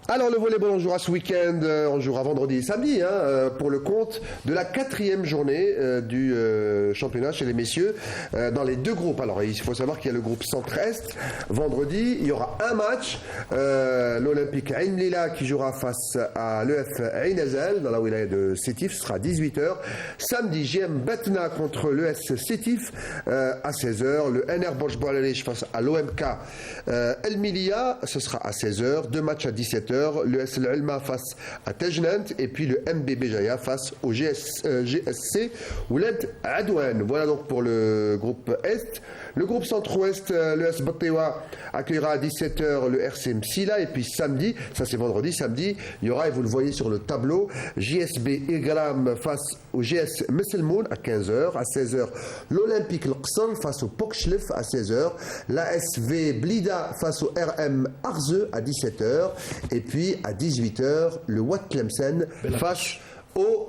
Alors le volleyball, on jouera ce week-end, on jouera vendredi et samedi pour le compte de la 4e journée du championnat chez les messieurs dans les 2 groupes. Alors il faut savoir qu'il y a le groupe Centre-Est. Vendredi, il y aura un match, l'Olympique Ain Lila qui jouera face à l'EF Ain Azel dans la wilaya de Sétif, ce sera à 18h. Samedi, JM Batna contre l'ES Sétif à 16h. Le NR Borj Boualerish face à l'OMK El Milia, ce sera à 16h. 2 matchs à 17h. Le SL Elma face à Tejnant et puis le MBB Jaya face au GSC Ouled Adouane. Voilà donc pour le groupe Est. Le groupe Centre-Ouest, le S Batewa accueillera à 17h le RC Msila et puis samedi, ça c'est vendredi, samedi, il y aura, et vous le voyez sur le tableau, JSB Egram face au GS Messelmoun à 15h, à 16h l'Olympique L'Qsan face au Pokchlef à 16h, l'ASV Blida face au RM Arze à 17h et puis à 18h le Wat Tlemcen face au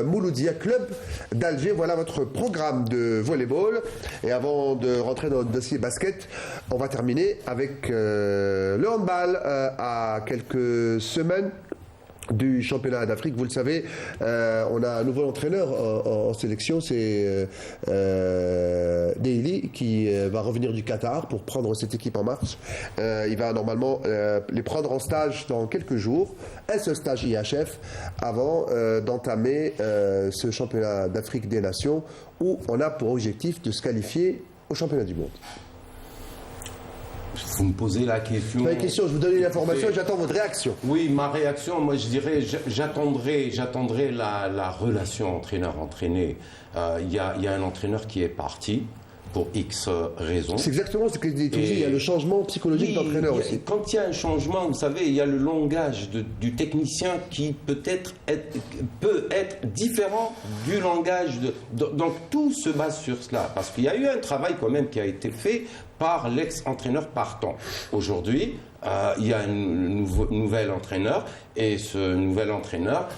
Mouloudia Club d'Alger. Voilà votre programme de volleyball. Et avant de rentrer dans notre dossier basket, on va terminer avec le handball. À quelques semaines du championnat d'Afrique. Vous le savez, on a un nouveau entraîneur en sélection, c'est Daily, qui va revenir du Qatar pour prendre cette équipe en marche. Il va normalement les prendre en stage dans quelques jours, un seul stage IHF, avant d'entamer ce championnat d'Afrique des Nations, où on a pour objectif de se qualifier au championnat du monde. Vous me posez la question. Pas une question, je vous donne une information et j'attends votre réaction. Oui, ma réaction, moi je dirais, j'attendrai la relation entraîneur-entraîné. Il y a un entraîneur qui est parti pour X raisons. C'est exactement ce que dit Touzi, il y a le changement psychologique d'entraîneur aussi. Quand il y a un changement, vous savez, il y a le langage du technicien qui peut être différent du langage donc tout se base sur cela, parce qu'il y a eu un travail quand même qui a été fait par l'ex-entraîneur partant. Aujourd'hui, il y a un nouvel entraîneur, et ce nouvel entraîneur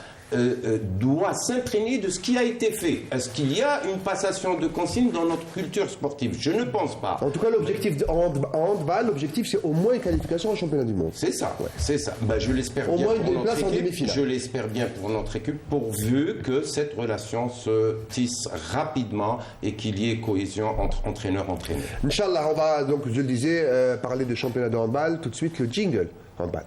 doit s'imprégner de ce qui a été fait. Est-ce qu'il y a une passation de consignes dans notre culture sportive? Je ne pense pas. En tout cas, l'objectif en handball, l'objectif c'est au moins une qualification au championnat du monde. C'est ça, c'est ça. Ben, je l'espère bien moins pour une place notre en équipe. demi-finale. Je l'espère bien pour notre équipe, pourvu que cette relation se tisse rapidement et qu'il y ait cohésion entre entraîneur-entraîneur. Inch'Allah, on va donc, je le disais, parler de championnat de handball. Tout de suite, le jingle handball.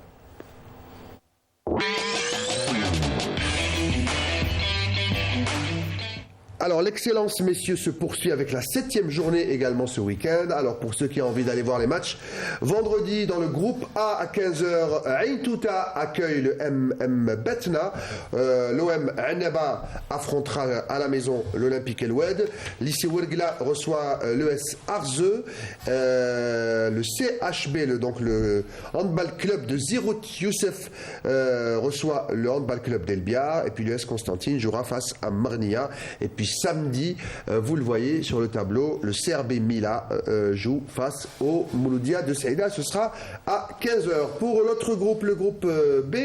Alors, l'excellence, messieurs, se poursuit avec la 7e journée également ce week-end. Alors, pour ceux qui ont envie d'aller voir les matchs, vendredi, dans le groupe A à 15h, Ain Touta accueille le MM Betna. L'OM Annaba affrontera à la maison l'Olympique El Oued. L'ICI Ouergla reçoit l'ES Arze. Le CHB, donc le handball club de Zirut Youssef, reçoit le handball club d'Elbia. Et puis l'ES Constantine jouera face à Marnia. Et puis samedi, vous le voyez sur le tableau, le CRB Mila joue face au Mouloudia de Saïda. Ce sera à 15h. Pour l'autre groupe, le groupe B,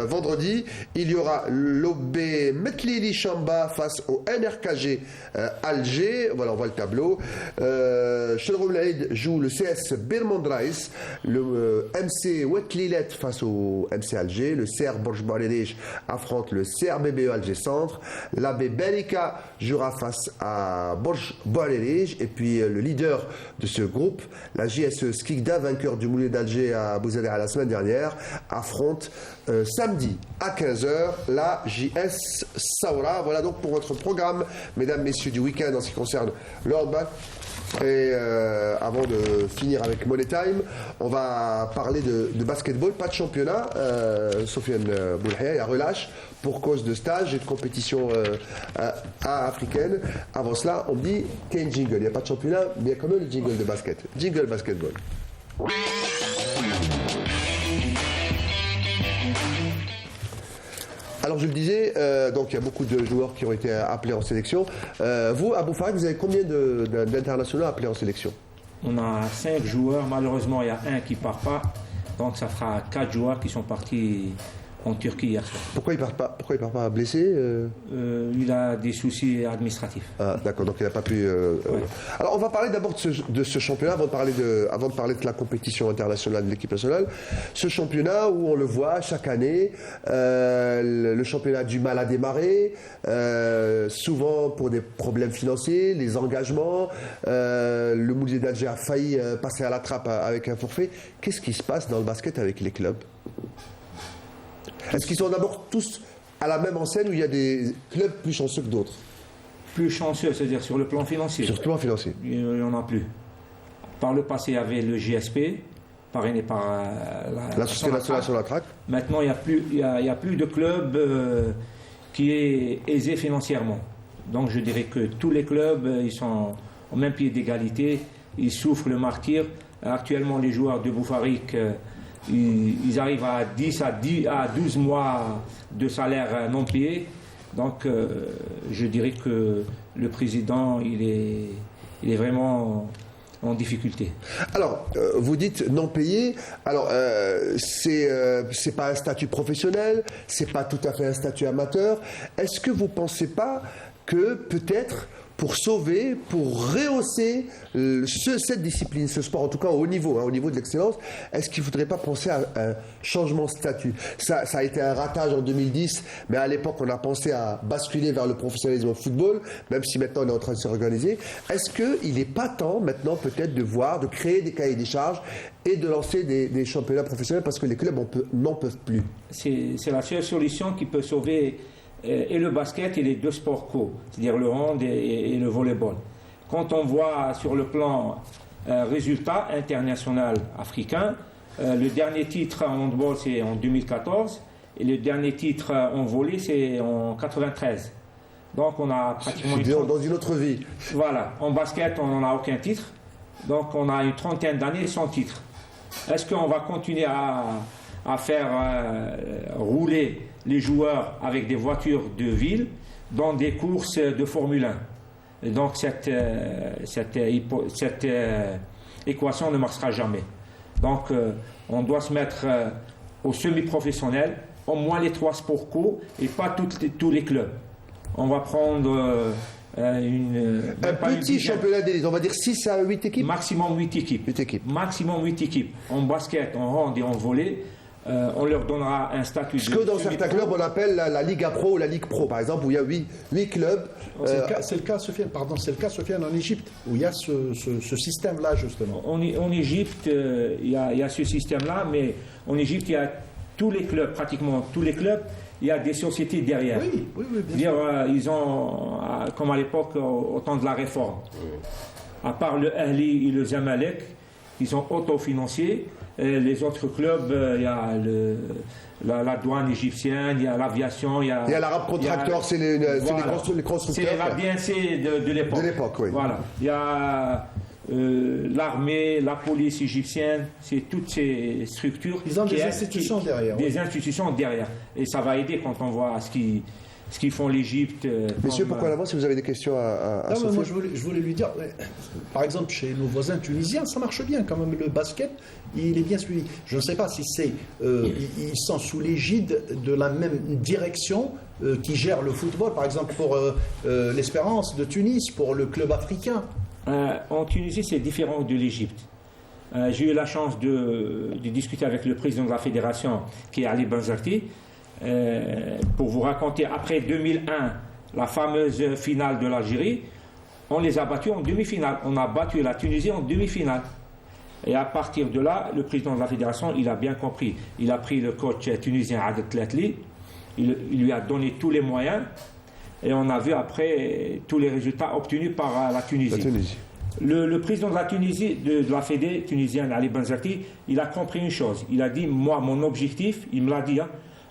vendredi, il y aura l'OB Metlili Chamba face au NRKG Alger. Voilà, on voit le tableau. Chelrom Laïd joue le CS Birmond Raïs, le MC Wetlilet face au MC Alger, le CR Borj Barédej affronte le CRBBE Alger Centre, l'AB Belika jouera face à Borj Barédej, et puis le leader de ce groupe, la JSE Skikda, vainqueur du Moulay d'Alger à Bouzadeh la semaine dernière, affronte samedi à 15h la JS Saoura. Voilà donc pour votre programme, mesdames, messieurs, du week-end en ce qui concerne le handball. Et avant de finir avec Money Time, on va parler de basketball. Pas de championnat, Sofiane Boulhaya, il y a relâche pour cause de stage et de compétition africaine. Avant cela, on me dit qu'il y a un jingle. Il n'y a pas de championnat, mais il y a quand même le jingle de basket. Jingle basketball. Alors je le disais, donc il y a beaucoup de joueurs qui ont été appelés en sélection. Vous, Abou Farid, vous avez combien d'internationaux appelés en sélection? On a 5 joueurs, malheureusement il y a un qui ne part pas, donc ça fera 4 joueurs qui sont partis en Turquie hier soir. Pourquoi il part pas blessé Il a des soucis administratifs. Ah, d'accord, donc il n'a pas pu... Ouais. Alors on va parler d'abord de ce championnat, avant de parler de la compétition internationale de l'équipe nationale. Ce championnat où on le voit chaque année, le championnat a du mal à démarrer, souvent pour des problèmes financiers, les engagements, le Moulay d'Alger a failli passer à la trappe avec un forfait. Qu'est-ce qui se passe dans le basket avec les clubs ? Est-ce qu'ils sont d'abord tous à la même enseigne, où il y a des clubs plus chanceux que d'autres? Plus chanceux, c'est-à-dire sur le plan financier. Sur le plan financier. Il n'y en a plus. Par le passé, il y avait le JSP, parrainé par la Société nationale sur la traque. Maintenant, il n'y a plus de club qui est aisé financièrement. Donc je dirais que tous les clubs, ils sont au même pied d'égalité, ils souffrent le martyre. Actuellement, les joueurs de Boufarik, ils arrivent à 10 à 12 mois de salaire non payé. Donc je dirais que le président, il est vraiment en difficulté. Alors, vous dites non payé. Alors, c'est pas un statut professionnel, c'est pas tout à fait un statut amateur. Est-ce que vous pensez pas que peut-être pour sauver, pour rehausser cette discipline, ce sport, en tout cas au niveau de l'excellence, est-ce qu'il ne faudrait pas penser à un changement de statut? Ça a été un ratage en 2010, mais à l'époque, on a pensé à basculer vers le professionnalisme au football, même si maintenant on est en train de se réorganiser. Est-ce qu'il n'est pas temps maintenant peut-être de créer des cahiers des charges et de lancer des championnats professionnels parce que les clubs n'en peuvent plus? C'est la seule solution qui peut sauver et le basket et les deux sports co, c'est-à-dire le hand et le volleyball. Quand on voit sur le plan résultat international africain, le dernier titre en handball c'est en 2014 et le dernier titre en volley c'est en 93. Donc on a pratiquement dans une autre vie. Voilà, en basket on n'en a aucun titre, donc on a une trentaine d'années sans titre. Est-ce qu'on va continuer à faire rouler les joueurs avec des voitures de ville dans des courses de Formule 1? Et donc cette équation ne marchera jamais. Donc on doit se mettre au semi-professionnel, au moins les 3 sports co et pas tous les clubs. On va prendre un petit championnat d'élite, on va dire 6 à 8 équipes. Maximum 8 équipes. 8 équipes. Maximum 8 équipes. En basket, en hand et en volley, on leur donnera un statut Ce que dans certains clubs on appelle la Liga Pro ou la Ligue Pro, par exemple, où il y a 8 clubs. C'est le cas, Sofiane, en Égypte, où il y a ce système-là, justement. En Égypte, il y a ce système-là, mais en Égypte, il y a tous les clubs, pratiquement tous les clubs, il y a des sociétés derrière. Oui, bien sûr. Ils ont, comme à l'époque, au temps de la réforme, à part le Ahli et le Zamalek, ils sont autofinanciés. Les autres clubs, il y a la douane égyptienne, il y a l'aviation, il y a l'Arabe Contractor, c'est les constructeurs. C'est la BNC de l'époque. De l'époque, oui. Voilà. Il y a l'armée, la police égyptienne, c'est toutes ces structures. Ils ont des institutions derrière. Des institutions derrière. Et ça va aider quand on voit ce qu'ils font l'Égypte. Messieurs, pourquoi l'avant si vous avez des questions à Sophie? Moi, je voulais lui dire, par exemple, chez nos voisins tunisiens, ça marche bien quand même. Le basket, il est bien suivi. Je ne sais pas si c'est. Ils sont sous l'égide de la même direction qui gère le football, par exemple, pour l'Espérance de Tunis, pour le club africain. En Tunisie, c'est différent de l'Égypte. J'ai eu la chance de discuter avec le président de la fédération, qui est Ali Benzarti, pour vous raconter, après 2001, la fameuse finale de l'Algérie, on les a battus en demi-finale. On a battu la Tunisie en demi-finale. Et à partir de là, le président de la fédération, il a bien compris. Il a pris le coach tunisien Adet Tlatli, il lui a donné tous les moyens, et on a vu après tous les résultats obtenus par la Tunisie. Le président de la Tunisie, de la Fédé tunisienne, Ali Benzarti, il a compris une chose. Il a dit, moi, mon objectif, il me l'a dit,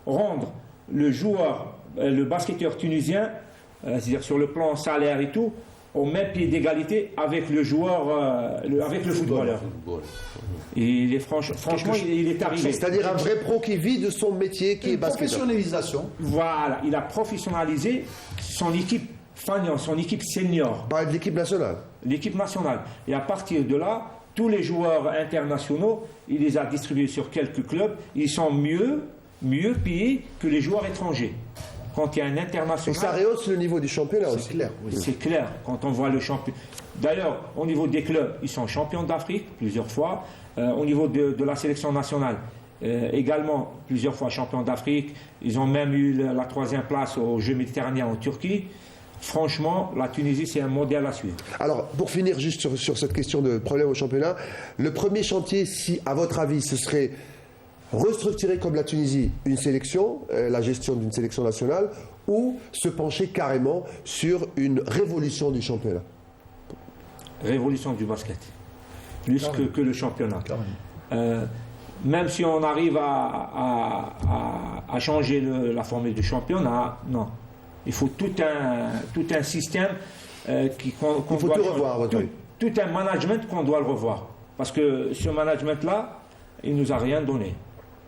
rendre le joueur, le basketteur tunisien, c'est-à-dire sur le plan salaire et tout, au même pied d'égalité avec le joueur, avec le footballeur. Et franchement, il est arrivé. C'est-à-dire un vrai pro qui vit de son métier, qui est basketteur. Professionnalisation. Voilà, il a professionnalisé son équipe fanion, son équipe senior. Par l'équipe nationale. L'équipe nationale. Et à partir de là, tous les joueurs internationaux, il les a distribués sur quelques clubs. Ils sont mieux payés que les joueurs étrangers. Quand il y a un international... Et ça rehausse le niveau du championnat aussi. C'est clair. Oui. C'est clair, quand on voit le champion. D'ailleurs, au niveau des clubs, ils sont champions d'Afrique plusieurs fois. Au niveau de la sélection nationale, également plusieurs fois champions d'Afrique. Ils ont même eu la 3e place aux Jeux méditerranéens en Turquie. Franchement, la Tunisie, c'est un modèle à suivre. Alors, pour finir juste sur cette question de problème au championnat, le premier chantier, si à votre avis, ce serait restructurer comme la Tunisie une sélection, la gestion d'une sélection nationale, ou se pencher carrément sur une révolution du championnat? Révolution du basket, plus que le championnat. Même si on arrive à changer la formule du championnat, non. Il faut tout un système qu'on il faut doit tout revoir, votre avis. Tout un management qu'on doit le revoir. Parce que ce management-là, il ne nous a rien donné.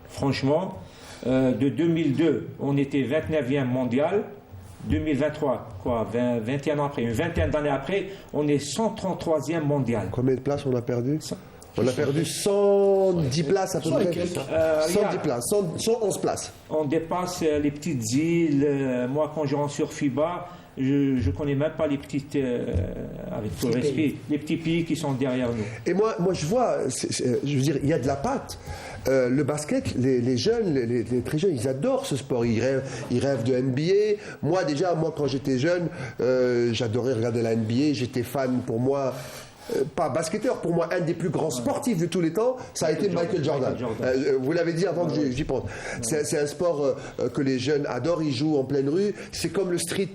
Franchement, de 2002, on était 29e mondial. 2023, 21 ans après, une vingtaine d'années après, on est 133e mondial. Combien de places on a perdu? On a perdu 110 places à peu près. 110 places, 111 places. On dépasse les petites îles. Moi, quand je rentre sur FIBA, je ne connais même pas les petites, avec tout le respect, les petits pays qui sont derrière nous. Et moi je vois, je veux dire, il y a de la patte. Le basket, les jeunes, les très jeunes, ils adorent ce sport. Ils rêvent de NBA. Moi, quand j'étais jeune, j'adorais regarder la NBA. J'étais fan, pour moi, pas basketteur, pour moi, un des plus grands sportifs de tous les temps, ça a été Michael Jordan. Vous l'avez dit avant que j'y pense. C'est un sport que les jeunes adorent. Ils jouent en pleine rue. C'est comme le street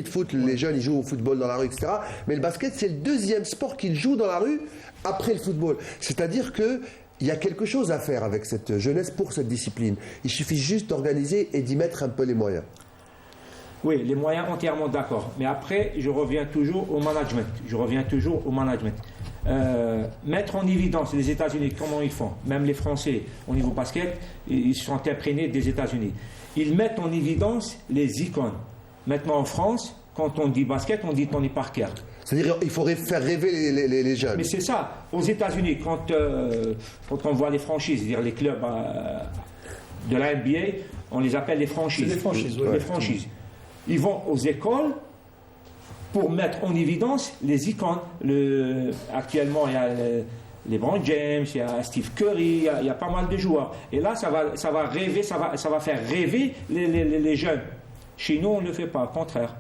foot. Les jeunes, ils jouent au football dans la rue, etc. Mais le basket, c'est le deuxième sport qu'ils jouent dans la rue après le football. C'est-à-dire que il y a quelque chose à faire avec cette jeunesse pour cette discipline. Il suffit juste d'organiser et d'y mettre un peu les moyens. Oui, les moyens entièrement d'accord. Mais après, je reviens toujours au management. Mettre en évidence les États-Unis, comment ils font. Même les Français, au niveau basket, ils sont imprégnés des États-Unis. Ils mettent en évidence les icônes. Maintenant, en France, quand on dit basket, on dit Tony Parker. C'est-à-dire qu'il faudrait faire rêver les jeunes. Mais c'est ça. Aux États-Unis, quand on voit les franchises, c'est-à-dire les clubs de la NBA, on les appelle les franchises. C'est les franchises, Les franchises. Ils vont aux écoles pour mettre en évidence les icônes. Actuellement, il y a LeBron James, il y a Steve Curry, il y a pas mal de joueurs. Et là, ça va rêver, ça va faire rêver les jeunes. Chez nous, on ne le fait pas, au contraire.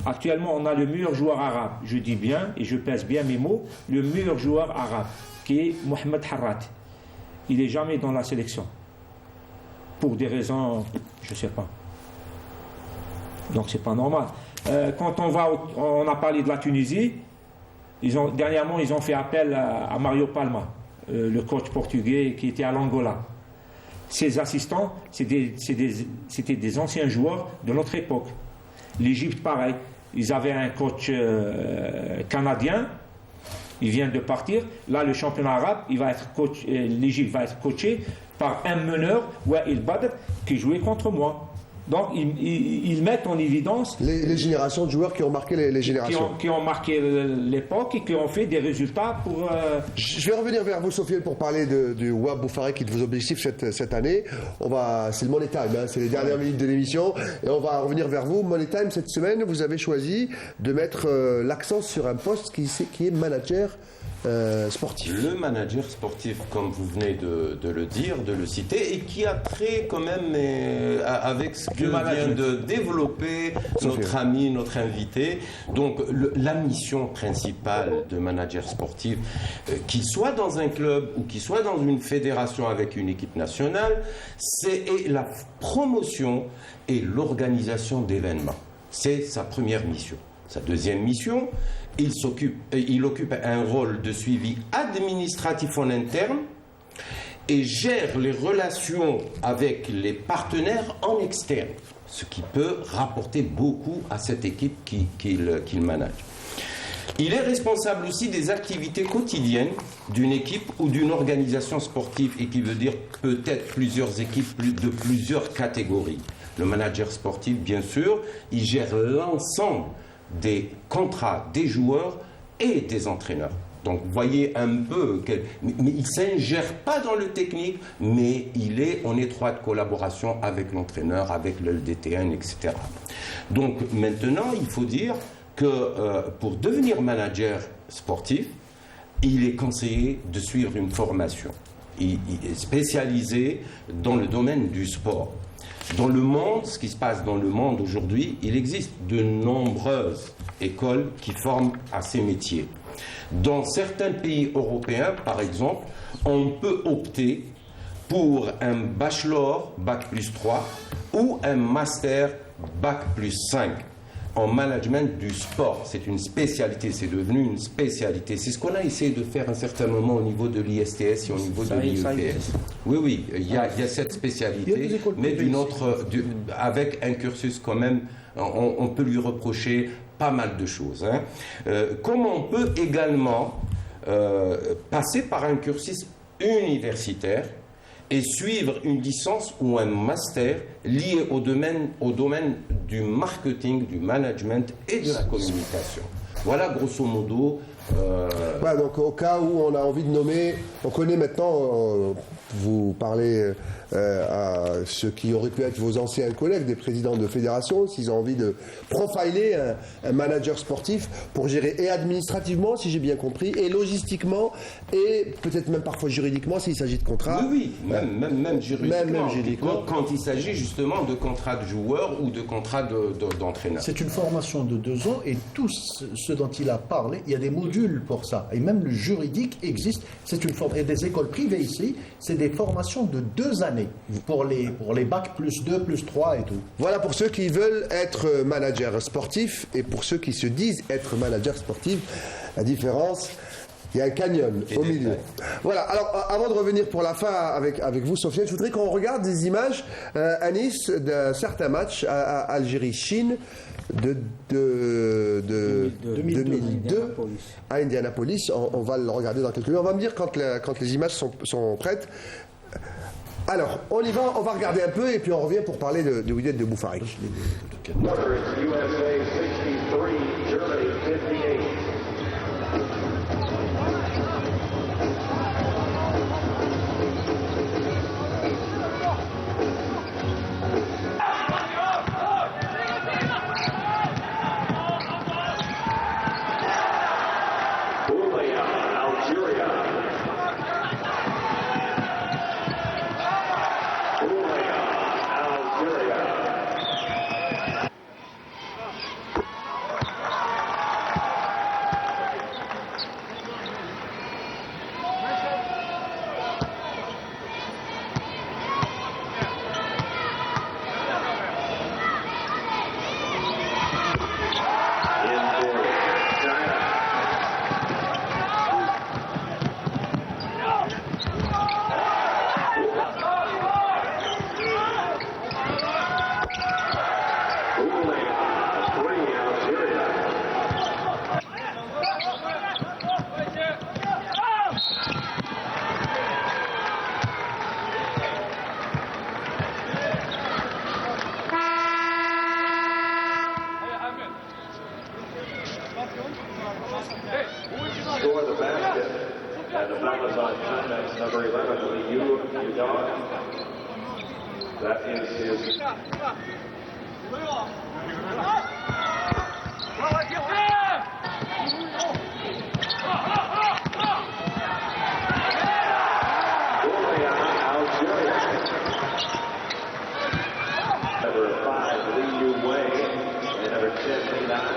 Actuellement, on a le meilleur joueur arabe, je dis bien, et je pèse bien mes mots, le meilleur joueur arabe, qui est Mohamed Harrat. Il n'est jamais dans la sélection. Pour des raisons, je ne sais pas. Donc, c'est pas normal. Quand on a parlé de la Tunisie, dernièrement, ils ont fait appel à Mario Palma, le coach portugais qui était à l'Angola. Ses assistants, c'était des anciens joueurs de notre époque. L'Égypte, pareil. Ils avaient un coach canadien. Il vient de partir. Là, le championnat arabe, l'Égypte va être coaché par un meneur, Wael Badr, qui jouait contre moi. Donc, ils mettent en évidence les générations de joueurs qui ont marqué les générations. Qui ont marqué l'époque et qui ont fait des résultats pour... Je vais revenir vers vous, Sofiane, pour parler du Wahb Boufarek qui est de vos objectifs cette année. C'est le Money Time, hein, c'est les dernières minutes de l'émission. Et on va revenir vers vous. Money Time, cette semaine, vous avez choisi de mettre l'accent sur un poste qui est manager sportif. Le manager sportif, comme vous venez de le dire, de le citer, et qui a trait quand même avec ce que vient de développer notre ami, notre invité. Donc la mission principale de manager sportif, qu'il soit dans un club ou qu'il soit dans une fédération avec une équipe nationale, c'est la promotion et l'organisation d'événements. C'est sa première mission. Sa deuxième mission, il occupe un rôle de suivi administratif en interne et gère les relations avec les partenaires en externe, ce qui peut rapporter beaucoup à cette équipe qu'il manage. Il est responsable aussi des activités quotidiennes d'une équipe ou d'une organisation sportive, et qui veut dire peut-être plusieurs équipes de plusieurs catégories. Le manager sportif, bien sûr, il gère l'ensemble des contrats des joueurs et des entraîneurs. Donc, vous voyez un peu, mais il ne s'ingère pas dans le technique, mais il est en étroite collaboration avec l'entraîneur, avec le DTN, etc. Donc, maintenant, il faut dire que pour devenir manager sportif, il est conseillé de suivre une formation. Il est spécialisé dans le domaine du sport. Dans le monde, ce qui se passe dans le monde aujourd'hui, il existe de nombreuses écoles qui forment à ces métiers. Dans certains pays européens, par exemple, on peut opter pour un bachelor, bac plus 3, ou un master, bac plus 5, en management du sport. C'est une spécialité, c'est devenu une spécialité. C'est ce qu'on a essayé de faire à un certain moment au niveau de l'ISTS et au niveau de l'IEPS. Oui, il y a cette spécialité, mais avec un cursus quand même, on peut lui reprocher pas mal de choses. Comme on peut également passer par un cursus universitaire et suivre une licence ou un master lié au domaine du marketing, du management et de la communication. Voilà grosso modo. Donc au cas où on a envie de nommer, on connaît maintenant vous parlez à ceux qui auraient pu être vos anciens collègues, des présidents de fédération, s'ils ont envie de profiler un manager sportif pour gérer et administrativement, si j'ai bien compris, et logistiquement, et peut-être même parfois juridiquement s'il s'agit de contrats. Oui, même juridiquement. Même juridiquement. Quand il s'agit justement de contrats de joueurs ou de contrats d'entraîneurs. C'est une formation de 2 ans et tout ce dont il a parlé, il y a des modules pour ça. Et même le juridique existe. C'est une forme. Et des écoles privées ici, c'est des formations de 2 années pour les bacs +2, +3 et tout. Voilà pour ceux qui veulent être manager sportif et pour ceux qui se disent être manager sportif. La différence, il y a un canyon au milieu. Voilà, alors avant de revenir pour la fin avec vous, Sofiane, je voudrais qu'on regarde des images à Nice d'un certain match à Algérie-Chine de 2002 à Indianapolis. On va le regarder dans quelques minutes. On va me dire quand les images sont prêtes. Alors, on y va, on va regarder un peu et puis on revient pour parler de Wydad de Boufarik. Score the basket, and the foul is on Timex number 11, Liu Yudong. That is his. Number 5, Liu Wei, and number 10, Milan.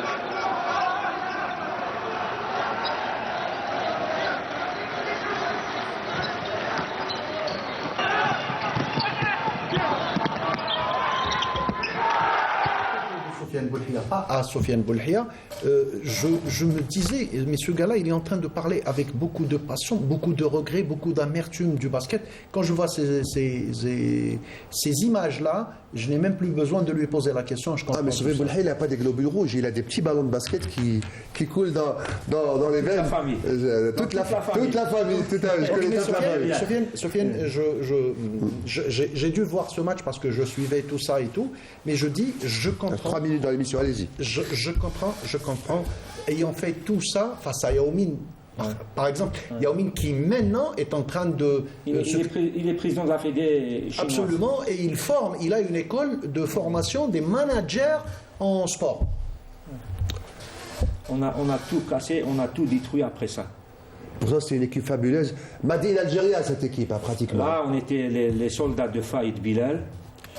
Pas à Sofiane Boulhia, je me disais, mais ce gars-là, il est en train de parler avec beaucoup de passion, beaucoup de regrets, beaucoup d'amertume du basket. Quand je vois ces images-là, je n'ai même plus besoin de lui poser la question. Je comprends mais Sofiane Boulhia, il n'a pas des globules rouges, il a des petits ballons de basket qui coulent dans les veines. La famille. Toute la famille, je connais toute la famille. Sofiane, j'ai dû voir ce match parce que je suivais tout ça et tout, mais je dis, je comprends. 3 minutes dans l'émission, allez-y. Je comprends. Ayant fait tout ça face à Yao Ming, par exemple, Yao Ming qui maintenant est en train de... Il est président de la Fédé chinoise. Absolument, et il a une école de formation des managers en sport. On a tout cassé, on a tout détruit après ça. Pour ça, c'est une équipe fabuleuse. Madine Algérie, cette équipe, pratiquement. Là, on était les soldats de Faïd Bilal.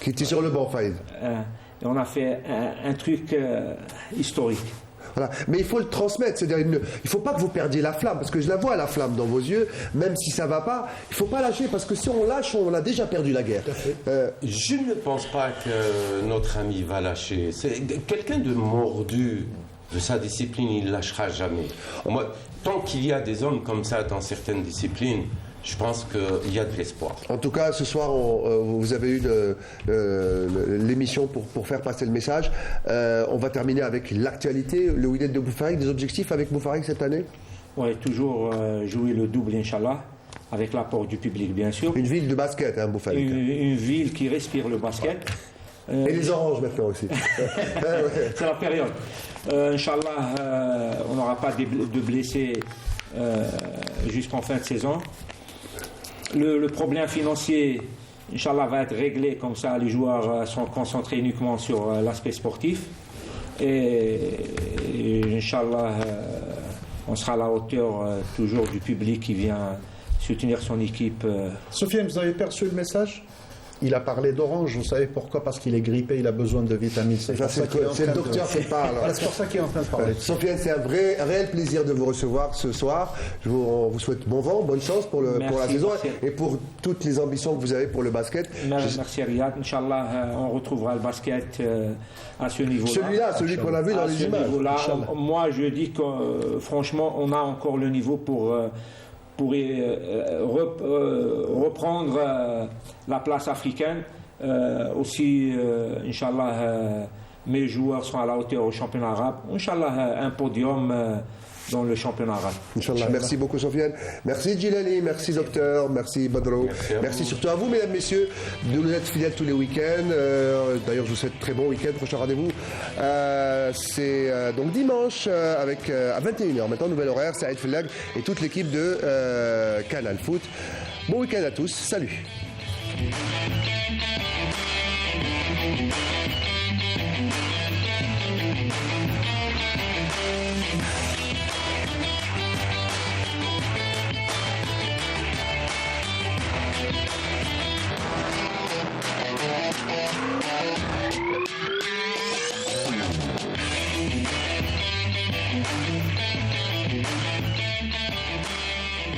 Qui était sur le banc, Faïd. Et on a fait un truc historique. Voilà. Mais il faut le transmettre, c'est-à-dire il ne faut pas que vous perdiez la flamme, parce que je la vois la flamme dans vos yeux, même si ça ne va pas, il ne faut pas lâcher, parce que si on lâche, on a déjà perdu la guerre. Je ne pense pas que notre ami va lâcher. C'est quelqu'un de mordu de sa discipline, il ne lâchera jamais. Moi, tant qu'il y a des hommes comme ça dans certaines disciplines, je pense qu'il y a de l'espoir. En tout cas, ce soir, vous avez eu l'émission pour faire passer le message. On va terminer avec l'actualité, le Wydad de Boufarik. Des objectifs avec Boufarik cette année? Oui, toujours jouer le double, Inch'Allah, avec l'apport du public, bien sûr. Une ville de basket, hein, Boufarik. Une ville qui respire le basket. Et les oranges maintenant aussi. C'est la période. Inch'Allah, on n'aura pas de blessés jusqu'en fin de saison. le problème financier, Inch'Allah, va être réglé. Comme ça, les joueurs sont concentrés uniquement sur l'aspect sportif. Et Inch'Allah, on sera à la hauteur toujours du public qui vient soutenir son équipe. Sofiane, vous avez perçu le message? Il a parlé d'orange, vous savez pourquoi? Parce qu'il est grippé, il a besoin de vitamine C. C'est le docteur qui parle. Voilà, c'est pour ça qu'il est en train de parler. Sofiane, c'est un réel plaisir de vous recevoir ce soir. On vous souhaite bon vent, bonne chance pour la saison et pour toutes les ambitions que vous avez pour le basket. Merci Riyad. Inch'Allah, on retrouvera le basket à ce niveau-là. Celui qu'on a vu dans les images. Moi, je dis que franchement, on a encore le niveau pour reprendre la place africaine. Aussi, Inch'Allah, mes joueurs sont à la hauteur au championnat arabe. Inch'Allah, un podium dans le championnat arabe. Inch'Allah. Merci beaucoup, Sofiane. Merci, Djilali. Merci, docteur. Merci, Badro. Merci surtout à vous, mesdames, messieurs, de nous être fidèles tous les week-ends. D'ailleurs, je vous souhaite très bon week-end. Prochain rendez-vous, c'est donc dimanche avec à 21h. Maintenant, nouvel horaire, c'est Aïd Fellag et toute l'équipe de Canal Foot. Bon week-end à tous. Salut.